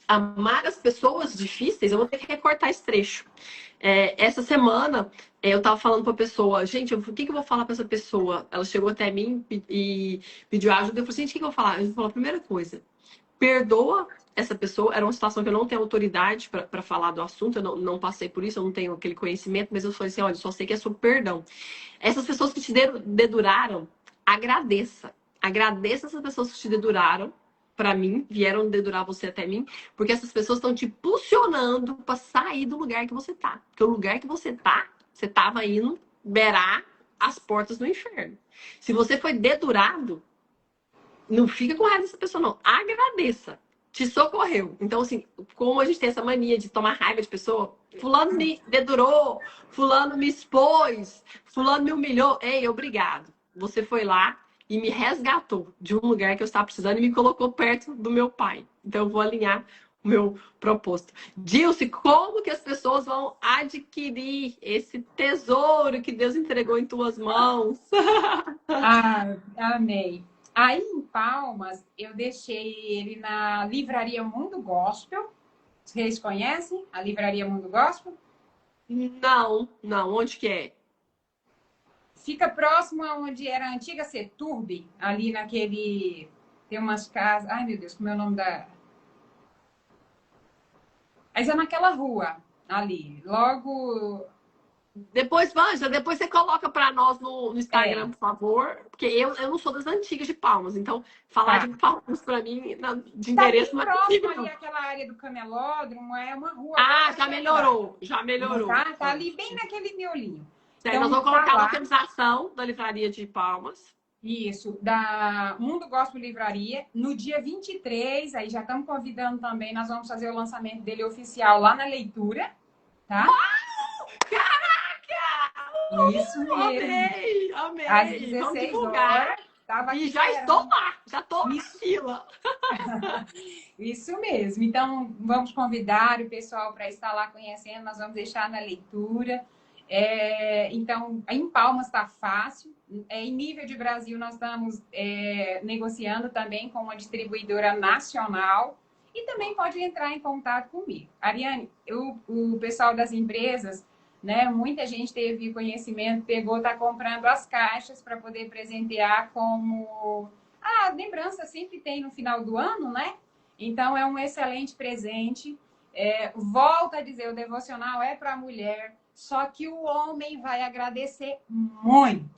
amar as pessoas difíceis, eu vou ter que recortar esse trecho. Essa semana, eu tava falando pra pessoa, gente, o que eu vou falar pra essa pessoa? Ela chegou até mim e pediu ajuda. Eu falei, gente, o que eu vou falar? Eu vou falar a primeira coisa. Perdoa essa pessoa. Era uma situação que eu não tenho autoridade para falar do assunto, eu não passei por isso, eu não tenho aquele conhecimento, mas eu falei assim, olha, só sei que é sobre perdão. Essas pessoas que te deduraram, agradeça. Agradeça essas pessoas que te deduraram para mim, vieram dedurar você até mim, porque essas pessoas estão te impulsionando para sair do lugar que você tá. Porque o lugar que você tava indo beirar as portas do inferno. Se você foi dedurado, não fica com raiva dessa pessoa, não. Agradeça. Te socorreu. Então, assim, como a gente tem essa mania de tomar raiva de pessoa, fulano me dedurou, fulano me expôs, fulano me humilhou. Ei, obrigado. Você foi lá e me resgatou de um lugar que eu estava precisando e me colocou perto do meu pai. Então, eu vou alinhar o meu propósito. Dilce, como que as pessoas vão adquirir esse tesouro que Deus entregou em tuas mãos? Amei. Aí em Palmas, eu deixei ele na Livraria Mundo Gospel. Vocês conhecem a Livraria Mundo Gospel? Não. Onde que é? Fica próximo a onde era a antiga Seturbe, ali naquele... Tem umas casas... Ai, meu Deus, como é o nome da... Mas é naquela rua, ali. Logo... Depois, Vanja, depois você coloca para nós no Instagram, por favor. Porque eu não sou das antigas de Palmas. Então, falar de Palmas para mim, de endereço não é possível. Próximo ali, aquela área do camelódromo, é uma rua... já melhorou. Já melhorou. Tá ali bem naquele miolinho. Então, nós vamos colocar a localização da Livraria de Palmas. Isso, da Mundo Gospel Livraria, no dia 23, aí já estamos convidando também, nós vamos fazer o lançamento dele oficial lá na leitura, tá? Uau! Caraca! Isso mesmo. Amei! Às 16 horas, Tava E aqui já estou esperando. lá, já estou na Isso, fila. isso mesmo. Então, vamos convidar o pessoal para estar lá conhecendo. Nós vamos deixar na leitura. Então, em Palmas está fácil. Em nível de Brasil, nós estamos negociando também com uma distribuidora nacional. E também pode entrar em contato comigo. Ariane, o pessoal das empresas, né? Muita gente teve conhecimento, pegou, está comprando as caixas para poder presentear como lembrança sempre tem no final do ano, né? Então é um excelente presente. Volto a dizer, o devocional é para a mulher, só que o homem vai agradecer muito.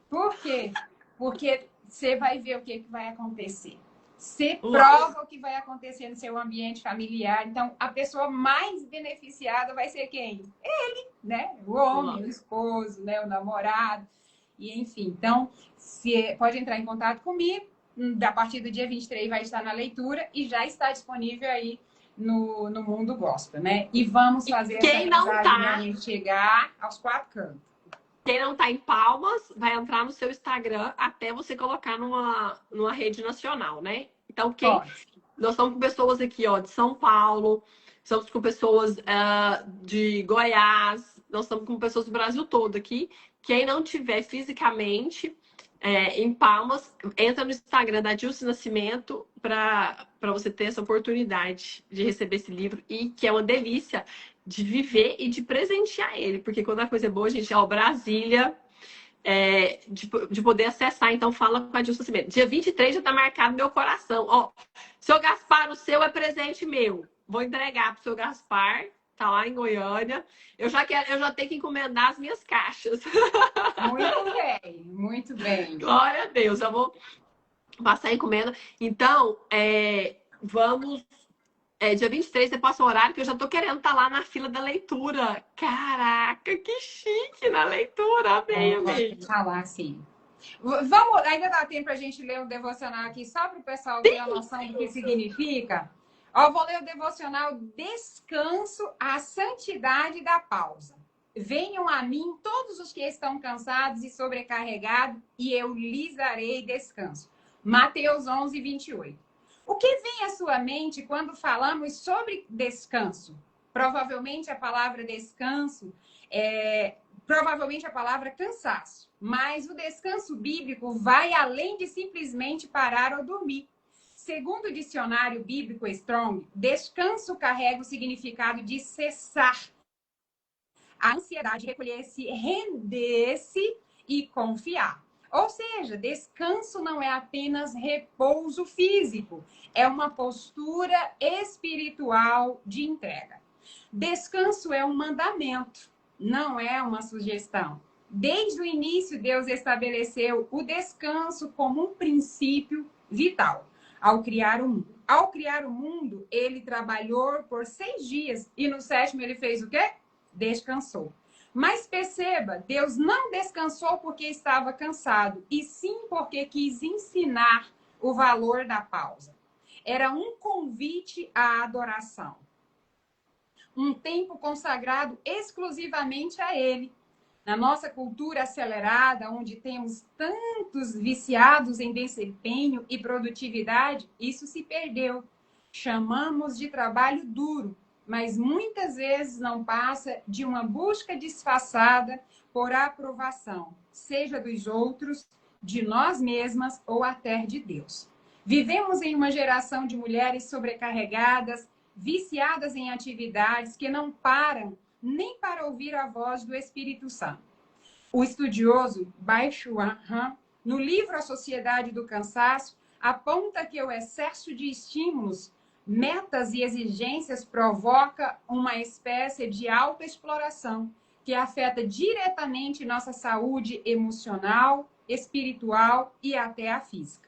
Por quê? Porque você vai ver o que vai acontecer. Você prova o que vai acontecer no seu ambiente familiar. Então, a pessoa mais beneficiada vai ser quem? Né? O homem, o esposo, né? O namorado, e enfim. Então, você pode entrar em contato comigo. A partir do dia 23 vai estar na leitura e já está disponível aí no Mundo Gospel, né? E vamos fazer essa mensagem realmente chegar aos 4 cantos. Quem não tá em Palmas, vai entrar no seu Instagram até você colocar numa rede nacional, né? Então, nós estamos com pessoas aqui, ó, de São Paulo, estamos com pessoas de Goiás, nós estamos com pessoas do Brasil todo aqui. Quem não tiver fisicamente em Palmas, entra no Instagram da Dilce Nascimento para você ter essa oportunidade de receber esse livro, e que é uma delícia de viver e de presentear ele, porque quando a coisa é boa, gente, Brasília, de poder acessar. Então, fala com a Dilce Nascimento. Dia 23 já está marcado no meu coração. Ó, seu Gaspar, o seu é presente meu. Vou entregar pro seu Gaspar, tá lá em Goiânia. Eu já tenho que encomendar as minhas caixas. Muito bem, muito bem. Glória a Deus, eu vou passar a encomenda. Então, vamos. Dia 23, você passa o horário que eu já tô querendo estar lá na fila da leitura. Caraca, que chique na leitura. Amei, amei. Falar assim. Vamos, ainda dá tempo pra gente ler o devocional aqui, só para o pessoal ter a noção do que significa. Ó, vou ler o devocional Descanso, a Santidade da Pausa. Venham a mim todos os que estão cansados e sobrecarregados, e eu lhes darei descanso. Mateus 11, 28. O que vem à sua mente quando falamos sobre descanso? Provavelmente a palavra descanso provavelmente a palavra cansaço. Mas o descanso bíblico vai além de simplesmente parar ou dormir. Segundo o dicionário bíblico Strong, descanso carrega o significado de cessar. A ansiedade, recolher-se, render-se e confiar. Ou seja, descanso não é apenas repouso físico, é uma postura espiritual de entrega. Descanso é um mandamento, não é uma sugestão. Desde o início, Deus estabeleceu o descanso como um princípio vital ao criar o mundo. Ao criar o mundo, ele trabalhou por 6 dias e no 7º ele fez o quê? Descansou. Mas perceba, Deus não descansou porque estava cansado, e sim porque quis ensinar o valor da pausa. Era um convite à adoração. Um tempo consagrado exclusivamente a Ele. Na nossa cultura acelerada, onde temos tantos viciados em desempenho e produtividade, isso se perdeu. Chamamos de trabalho duro, mas muitas vezes não passa de uma busca disfarçada por aprovação, seja dos outros, de nós mesmas ou até de Deus. Vivemos em uma geração de mulheres sobrecarregadas, viciadas em atividades que não param nem para ouvir a voz do Espírito Santo. O estudioso Bai Chuan Han, no livro A Sociedade do Cansaço, aponta que o excesso de estímulos, metas e exigências provoca uma espécie de autoexploração que afeta diretamente nossa saúde emocional, espiritual e até a física.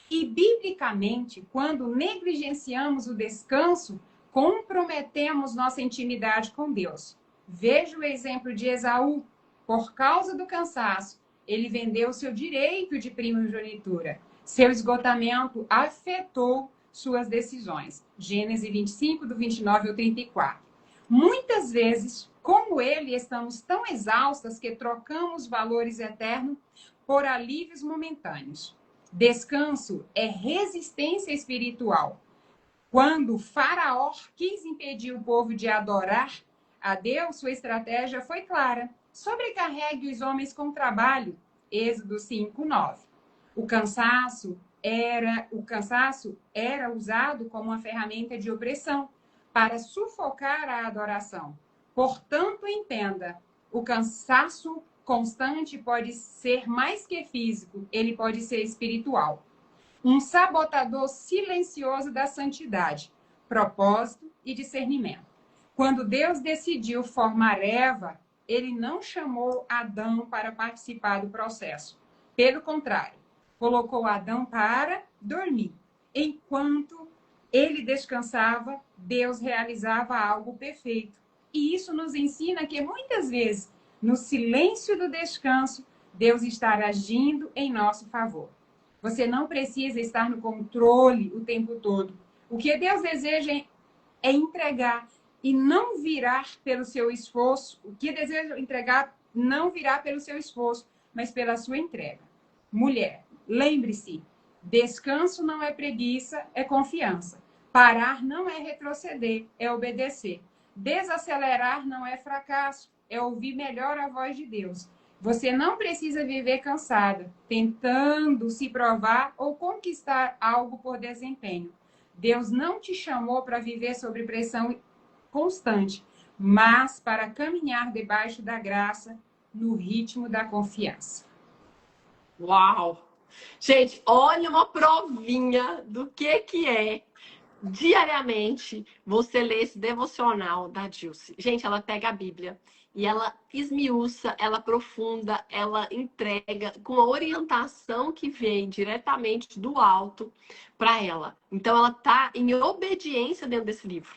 E, biblicamente, quando negligenciamos o descanso, comprometemos nossa intimidade com Deus. Veja o exemplo de Esaú. Por causa do cansaço, ele vendeu seu direito de primogenitura. Seu esgotamento afetou suas decisões. Gênesis 25, do 29 ao 34. Muitas vezes, como ele, estamos tão exaustas que trocamos valores eternos por alívios momentâneos. Descanso é resistência espiritual. Quando Faraó quis impedir o povo de adorar a Deus, sua estratégia foi clara. Sobrecarregue os homens com trabalho. Êxodo 5:9. O cansaço era usado como uma ferramenta de opressão para sufocar a adoração. Portanto, entenda, o cansaço constante pode ser mais que físico, ele pode ser espiritual. Um sabotador silencioso da santidade, propósito e discernimento. Quando Deus decidiu formar Eva, ele não chamou Adão para participar do processo. Pelo contrário, colocou Adão para dormir. Enquanto ele descansava, Deus realizava algo perfeito. E isso nos ensina que muitas vezes, no silêncio do descanso, Deus está agindo em nosso favor. Você não precisa estar no controle o tempo todo. O que Deus deseja é entregar e não virar pelo seu esforço. O que deseja entregar não virá pelo seu esforço, mas pela sua entrega. Mulher, lembre-se, descanso não é preguiça, é confiança. Parar não é retroceder, é obedecer. Desacelerar não é fracasso, é ouvir melhor a voz de Deus. Você não precisa viver cansada, tentando se provar ou conquistar algo por desempenho. Deus não te chamou para viver sob pressão constante, mas para caminhar debaixo da graça, no ritmo da confiança. Uau! Gente, olha uma provinha do que é diariamente você ler esse devocional da Dilce. Gente, ela pega a Bíblia e ela esmiuça, ela aprofunda, ela entrega com a orientação que vem diretamente do alto para ela. Então, ela está em obediência dentro desse livro.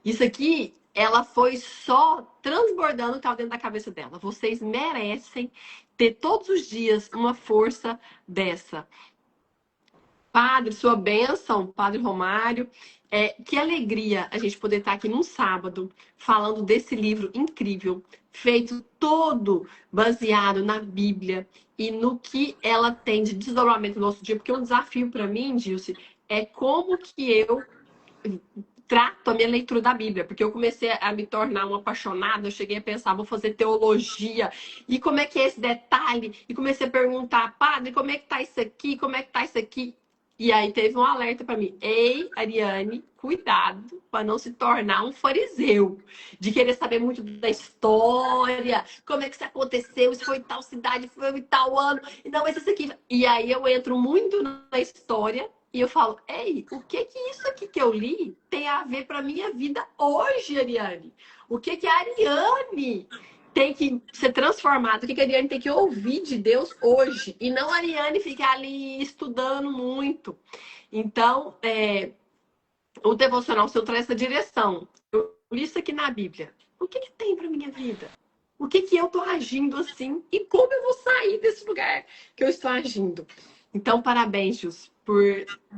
Isso aqui, ela foi só transbordando o que estava dentro da cabeça dela. Vocês merecem ter todos os dias uma força dessa. Padre, sua bênção, Padre Romário. Que alegria a gente poder estar aqui num sábado falando desse livro incrível, feito todo baseado na Bíblia e no que ela tem de desdobramento no nosso dia. Porque um desafio para mim, Dilce, é como que eu trato a minha leitura da Bíblia, porque eu comecei a me tornar uma apaixonada, eu cheguei a pensar, vou fazer teologia, e como é que é esse detalhe? E comecei a perguntar, padre, como é que tá isso aqui? Como é que tá isso aqui? E aí teve um alerta para mim, ei, Ariane, cuidado para não se tornar um fariseu, de querer saber muito da história, como é que isso aconteceu, isso foi em tal cidade, foi em tal ano, e não, mas isso aqui... E aí eu entro muito na história, e eu falo, ei, o que isso aqui que eu li tem a ver para minha vida hoje, Ariane? O que a Ariane tem que ser transformada? O que a Ariane tem que ouvir de Deus hoje? E não a Ariane ficar ali estudando muito. Então, o devocional seu traz essa direção. Eu li isso aqui na Bíblia. O que tem para minha vida? O que eu tô agindo assim? E como eu vou sair desse lugar que eu estou agindo? Então, parabéns, Jus, por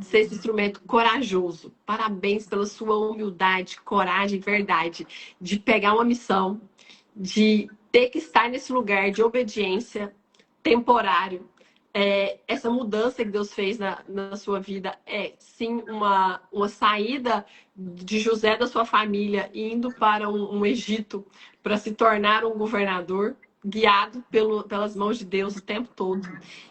ser esse instrumento corajoso. Parabéns pela sua humildade, coragem, verdade, de pegar uma missão, de ter que estar nesse lugar de obediência temporário. Essa mudança que Deus fez na sua vida é, sim, uma saída de José da sua família indo para um Egito para se tornar um governador, guiado pelas mãos de Deus o tempo todo.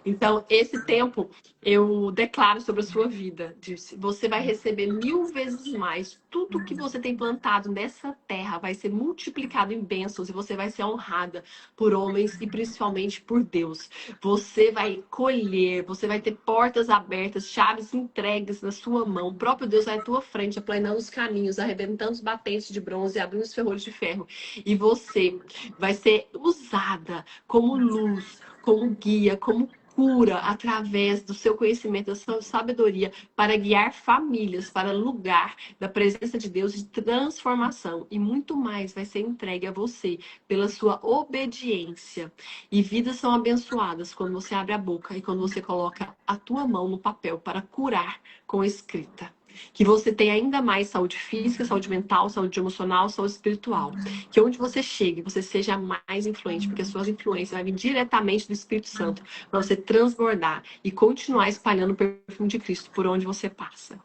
Então, esse tempo eu declaro sobre a sua vida. Disse, você vai receber 1000 vezes mais. Tudo que você tem plantado nessa terra vai ser multiplicado em bênçãos e você vai ser honrada por homens e principalmente por Deus. Você vai colher, você vai ter portas abertas, chaves entregues na sua mão. O próprio Deus vai à tua frente, aplanando os caminhos, arrebentando os batentes de bronze e abrindo os ferrolhos de ferro. E você vai ser usada como luz, como guia, como cura, através do seu conhecimento, da sua sabedoria, para guiar famílias para lugar da presença de Deus de transformação. E muito mais vai ser entregue a você pela sua obediência. E vidas são abençoadas quando você abre a boca e quando você coloca a tua mão no papel para curar com a escrita. Que você tenha ainda mais saúde física, saúde mental, saúde emocional, saúde espiritual. Que onde você chegue, você seja mais influente, porque as suas influências vão vir diretamente do Espírito Santo, para você transbordar e continuar espalhando o perfume de Cristo por onde você passa.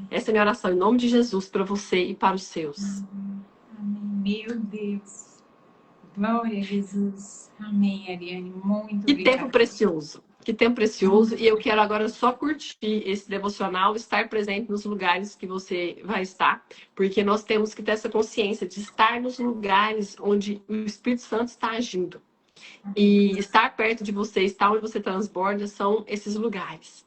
Essa é a minha oração em nome de Jesus para você e para os seus. Amém. Meu Deus. Glória a Jesus. Amém, Ariane. Muito Que tempo obrigada. precioso. Que tempo precioso. E eu quero agora só curtir esse devocional, estar presente nos lugares que você vai estar, porque nós temos que ter essa consciência de estar nos lugares onde o Espírito Santo está agindo. E estar perto de você, estar onde você transborda, são esses lugares.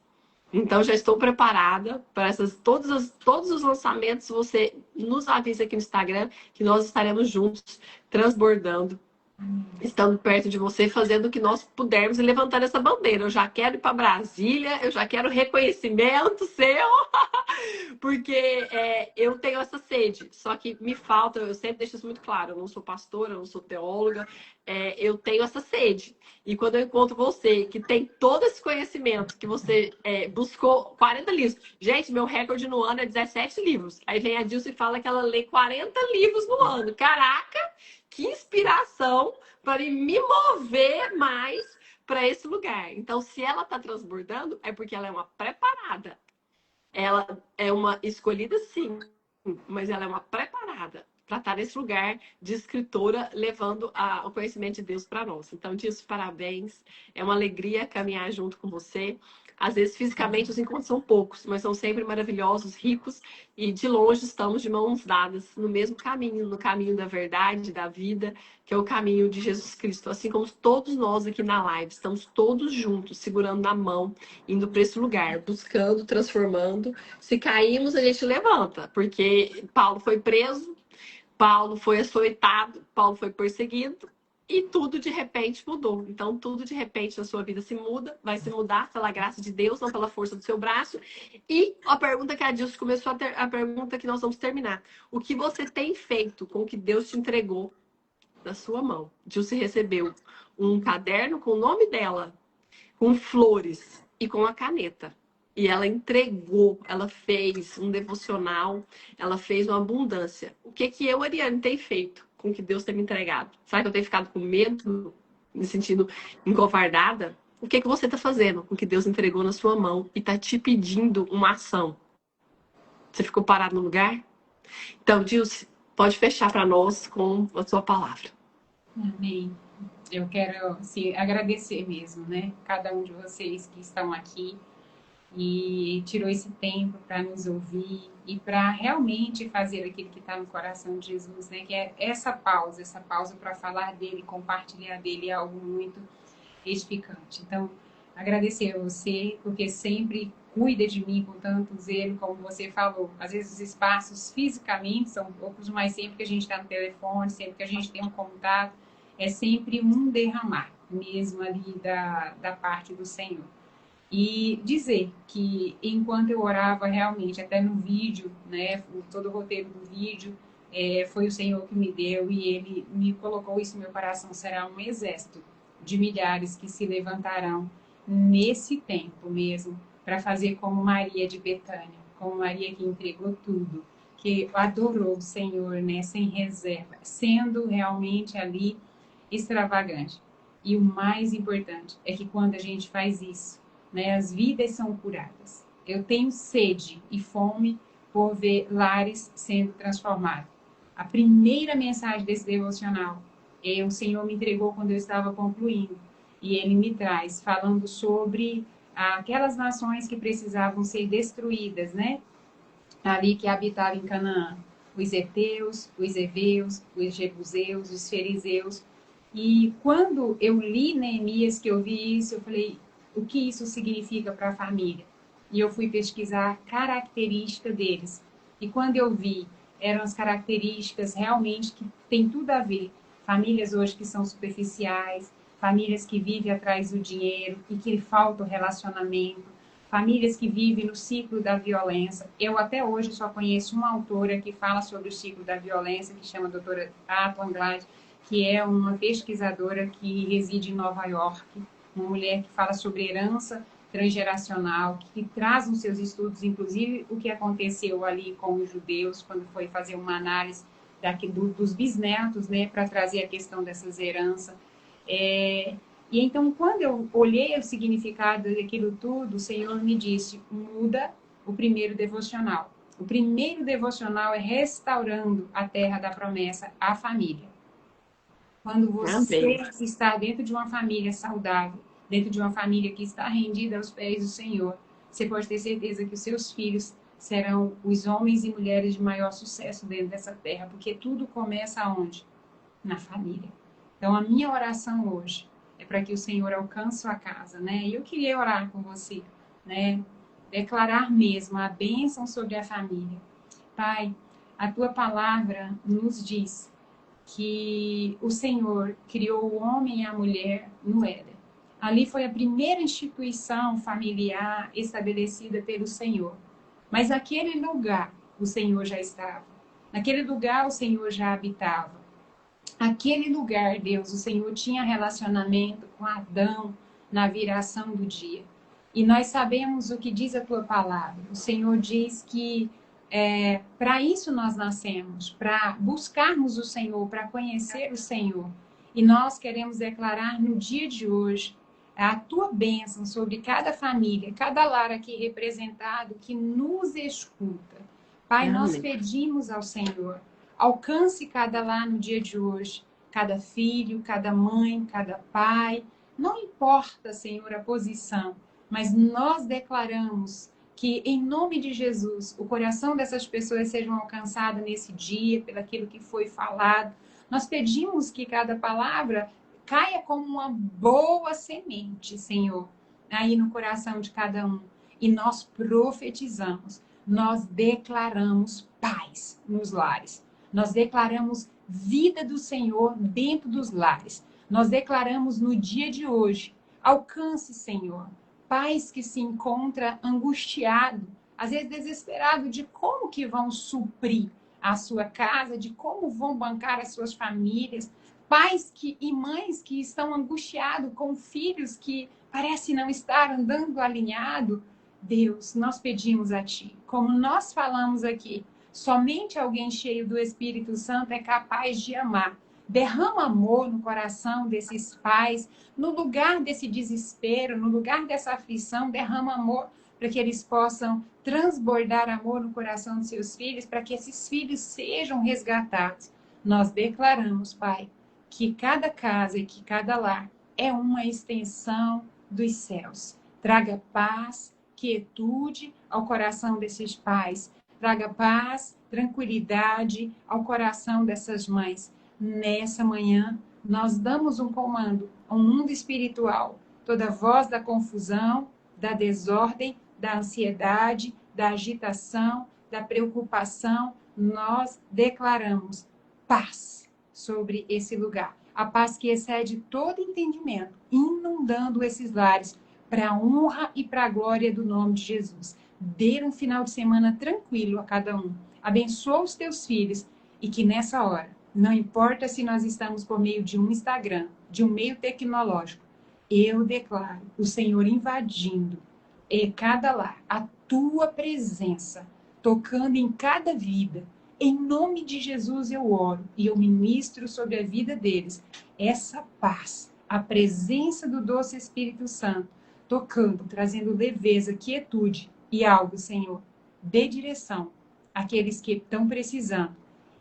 Então, já estou preparada para todos os lançamentos. Você nos avisa aqui no Instagram que nós estaremos juntos, transbordando, estando perto de você, fazendo o que nós pudermos e levantando essa bandeira. Eu já quero ir para Brasília, eu já quero reconhecimento seu, porque eu tenho essa sede. Só que me falta, eu sempre deixo isso muito claro, eu não sou pastora, eu não sou teóloga, eu tenho essa sede. E quando eu encontro você, que tem todo esse conhecimento, que você buscou 40 livros. Gente, meu recorde no ano é 17 livros. Aí vem a Dilce e fala que ela lê 40 livros no ano. Caraca! Que inspiração para me mover mais para esse lugar. Então, se ela está transbordando, é porque ela é uma preparada. Ela é uma escolhida, sim, mas ela é uma preparada para estar nesse lugar de escritora, levando o conhecimento de Deus para nós. Então, disso, parabéns. É uma alegria caminhar junto com você. Às vezes, fisicamente, os encontros são poucos, mas são sempre maravilhosos, ricos, e de longe estamos de mãos dadas no mesmo caminho, no caminho da verdade, da vida, que é o caminho de Jesus Cristo. Assim como todos nós aqui na live, estamos todos juntos, segurando na mão, indo para esse lugar, buscando, transformando. Se caímos, a gente levanta, porque Paulo foi preso, Paulo foi açoitado, Paulo foi perseguido, e tudo de repente mudou. Então, tudo de repente na sua vida se muda, vai se mudar pela graça de Deus, não pela força do seu braço. E a pergunta que a Dilson começou a pergunta que nós vamos terminar. O que você tem feito com o que Deus te entregou da sua mão? Dilson recebeu um caderno com o nome dela, com flores e com a caneta. E ela entregou, ela fez um devocional, ela fez uma abundância. O que eu, Ariane, tenho feito com o que Deus tem me entregado? Será que eu tenho ficado com medo, me sentindo encovardada? O que você está fazendo com o que Deus entregou na sua mão e está te pedindo uma ação? Você ficou parado no lugar? Então, Dilce, pode fechar para nós com a sua palavra. Amém. Eu quero agradecer mesmo, né? Cada um de vocês que estão aqui e tirou esse tempo para nos ouvir e para realmente fazer aquilo que está no coração de Jesus, né? Que é essa pausa para falar dele, compartilhar dele é algo muito edificante. Então, agradecer a você, porque sempre cuida de mim com tanto zelo, como você falou. Às vezes os espaços fisicamente são poucos, mas sempre que a gente está no telefone, sempre que a gente tem um contato, é sempre um derramar, mesmo ali da parte do Senhor. E dizer que enquanto eu orava realmente, até no vídeo, né, todo o roteiro do vídeo, foi o Senhor que me deu e Ele me colocou isso no meu coração, será um exército de milhares que se levantarão nesse tempo mesmo, para fazer como Maria de Betânia, como Maria que entregou tudo, que adorou o Senhor, né, sem reserva, sendo realmente ali extravagante. E o mais importante é que quando a gente faz isso, né, as vidas são curadas. Eu tenho sede e fome por ver lares sendo transformados. A primeira mensagem desse devocional, o Senhor me entregou quando eu estava concluindo. E Ele me traz, falando sobre aquelas nações que precisavam ser destruídas, né? Ali que habitavam em Canaã. Os heteus, os heveus, os jebuseus, os fariseus. E quando eu li Neemias, que eu vi isso, eu falei, o que isso significa para a família? E eu fui pesquisar característica deles. E quando eu vi, eram as características realmente que tem tudo a ver. Famílias hoje que são superficiais, famílias que vivem atrás do dinheiro e que falta o relacionamento, famílias que vivem no ciclo da violência. Eu até hoje só conheço uma autora que fala sobre o ciclo da violência, que chama a doutora Ato Anglade, que é uma pesquisadora que reside em Nova York, uma mulher que fala sobre herança transgeracional, que traz nos seus estudos, inclusive, o que aconteceu ali com os judeus, quando foi fazer uma análise dos bisnetos, né, para trazer a questão dessas heranças. E então, quando eu olhei o significado daquilo tudo, o Senhor me disse, muda o primeiro devocional. O primeiro devocional é restaurando a terra da promessa, a família. Quando você está dentro de uma família saudável, dentro de uma família que está rendida aos pés do Senhor, você pode ter certeza que os seus filhos serão os homens e mulheres de maior sucesso dentro dessa terra, porque tudo começa aonde? Na família. Então, a minha oração hoje é para que o Senhor alcance sua casa, né? E eu queria orar com você, né? Declarar mesmo a bênção sobre a família. Pai, a tua palavra nos diz que o Senhor criou o homem e a mulher no Éden. Ali foi a primeira instituição familiar estabelecida pelo Senhor. Mas naquele lugar o Senhor já estava. Naquele lugar o Senhor já habitava. Aquele lugar, Deus, o Senhor tinha relacionamento com Adão na viração do dia. E nós sabemos o que diz a tua palavra. O Senhor diz que para isso nós nascemos, para buscarmos o Senhor, para conhecer o Senhor. E nós queremos declarar no dia de hoje a tua bênção sobre cada família, cada lar aqui representado que nos escuta. Pai, nós pedimos ao Senhor, alcance cada lar no dia de hoje, cada filho, cada mãe, cada pai. Não importa, Senhor, a posição, mas nós declaramos que, em nome de Jesus, o coração dessas pessoas sejam alcançado nesse dia, pelo aquilo que foi falado. Nós pedimos que cada palavra caia como uma boa semente, Senhor, aí no coração de cada um. E nós profetizamos, nós declaramos paz nos lares. Nós declaramos vida do Senhor dentro dos lares. Nós declaramos no dia de hoje, alcance, Senhor, pais que se encontram angustiados, às vezes desesperados de como que vão suprir a sua casa, de como vão bancar as suas famílias, pais e mães que estão angustiados com filhos que parecem não estar andando alinhado. Deus, nós pedimos a Ti, como nós falamos aqui, somente alguém cheio do Espírito Santo é capaz de amar. Derrama amor no coração desses pais, no lugar desse desespero, no lugar dessa aflição, derrama amor para que eles possam transbordar amor no coração dos seus filhos, para que esses filhos sejam resgatados. Nós declaramos, Pai, que cada casa e que cada lar é uma extensão dos céus. Traga paz, quietude ao coração desses pais. Traga paz, tranquilidade ao coração dessas mães. Nessa manhã, nós damos um comando ao mundo espiritual. Toda voz da confusão, da desordem, da ansiedade, da agitação, da preocupação, nós declaramos paz sobre esse lugar. A paz que excede todo entendimento, inundando esses lares para a honra e para a glória do nome de Jesus. Dê um final de semana tranquilo a cada um. Abençoa os teus filhos e que nessa hora, não importa se nós estamos por meio de um Instagram, de um meio tecnológico, eu declaro o Senhor invadindo cada lar, a tua presença, tocando em cada vida. Em nome de Jesus eu oro e eu ministro sobre a vida deles essa paz, a presença do doce Espírito Santo, tocando, trazendo leveza, quietude e algo, Senhor, dê direção àqueles que estão precisando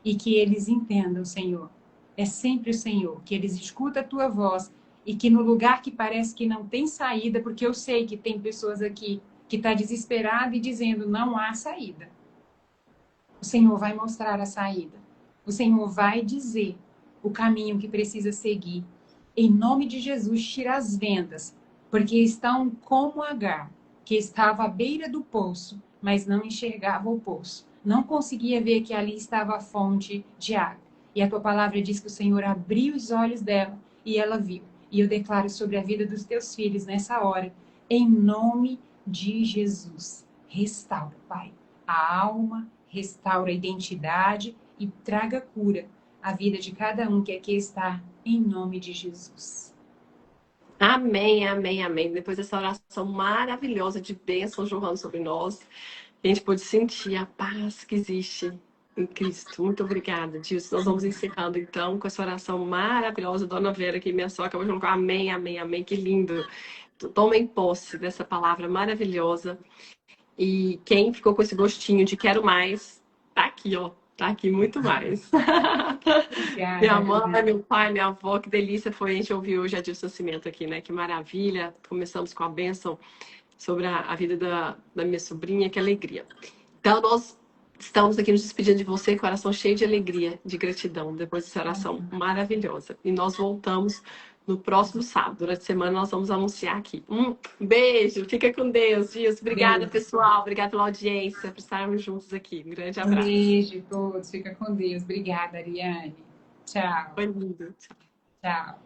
e que eles entendam, Senhor. É sempre o Senhor, que eles escutam a tua voz e que no lugar que parece que não tem saída, porque eu sei que tem pessoas aqui que estão desesperadas e dizendo não há saída. O Senhor vai mostrar a saída. O Senhor vai dizer o caminho que precisa seguir. Em nome de Jesus, tira as vendas, porque estão como Agar, que estava à beira do poço, mas não enxergava o poço. Não conseguia ver que ali estava a fonte de água. E a tua palavra diz que o Senhor abriu os olhos dela e ela viu. E eu declaro sobre a vida dos teus filhos nessa hora, em nome de Jesus. Restaura, Pai, a alma, restaura a identidade e traga cura à vida de cada um que aqui está, em nome de Jesus. Amém, amém, amém. Depois dessa oração maravilhosa de bênção jorrando sobre nós, a gente pôde sentir a paz que existe em Cristo. Muito obrigada, Dilson. Nós vamos encerrando então com essa oração maravilhosa. Dona Vera, que minha sogra, acabou de colocar amém, amém, amém. Que lindo. Tomem posse dessa palavra maravilhosa. E quem ficou com esse gostinho de quero mais, tá aqui, ó. Tá aqui muito mais. Minha Obrigada, mãe, Ariane. meu pai, minha avó, que delícia foi a gente ouvir hoje a Dilson Nascimento aqui, né? Que maravilha. Começamos com a bênção sobre a vida da minha sobrinha, que alegria. Então, nós estamos aqui nos despedindo de você, coração cheio de alegria, de gratidão, depois dessa oração maravilhosa. E nós voltamos no próximo sábado. Durante a semana, nós vamos anunciar aqui. Beijo, fica com Deus, Gilson. Obrigada, Beijo. pessoal. Obrigada pela audiência, por estarmos juntos aqui. Um grande Um abraço. beijo a todos. Fica com Deus. Obrigada, Ariane. Tchau. Foi lindo. Tchau.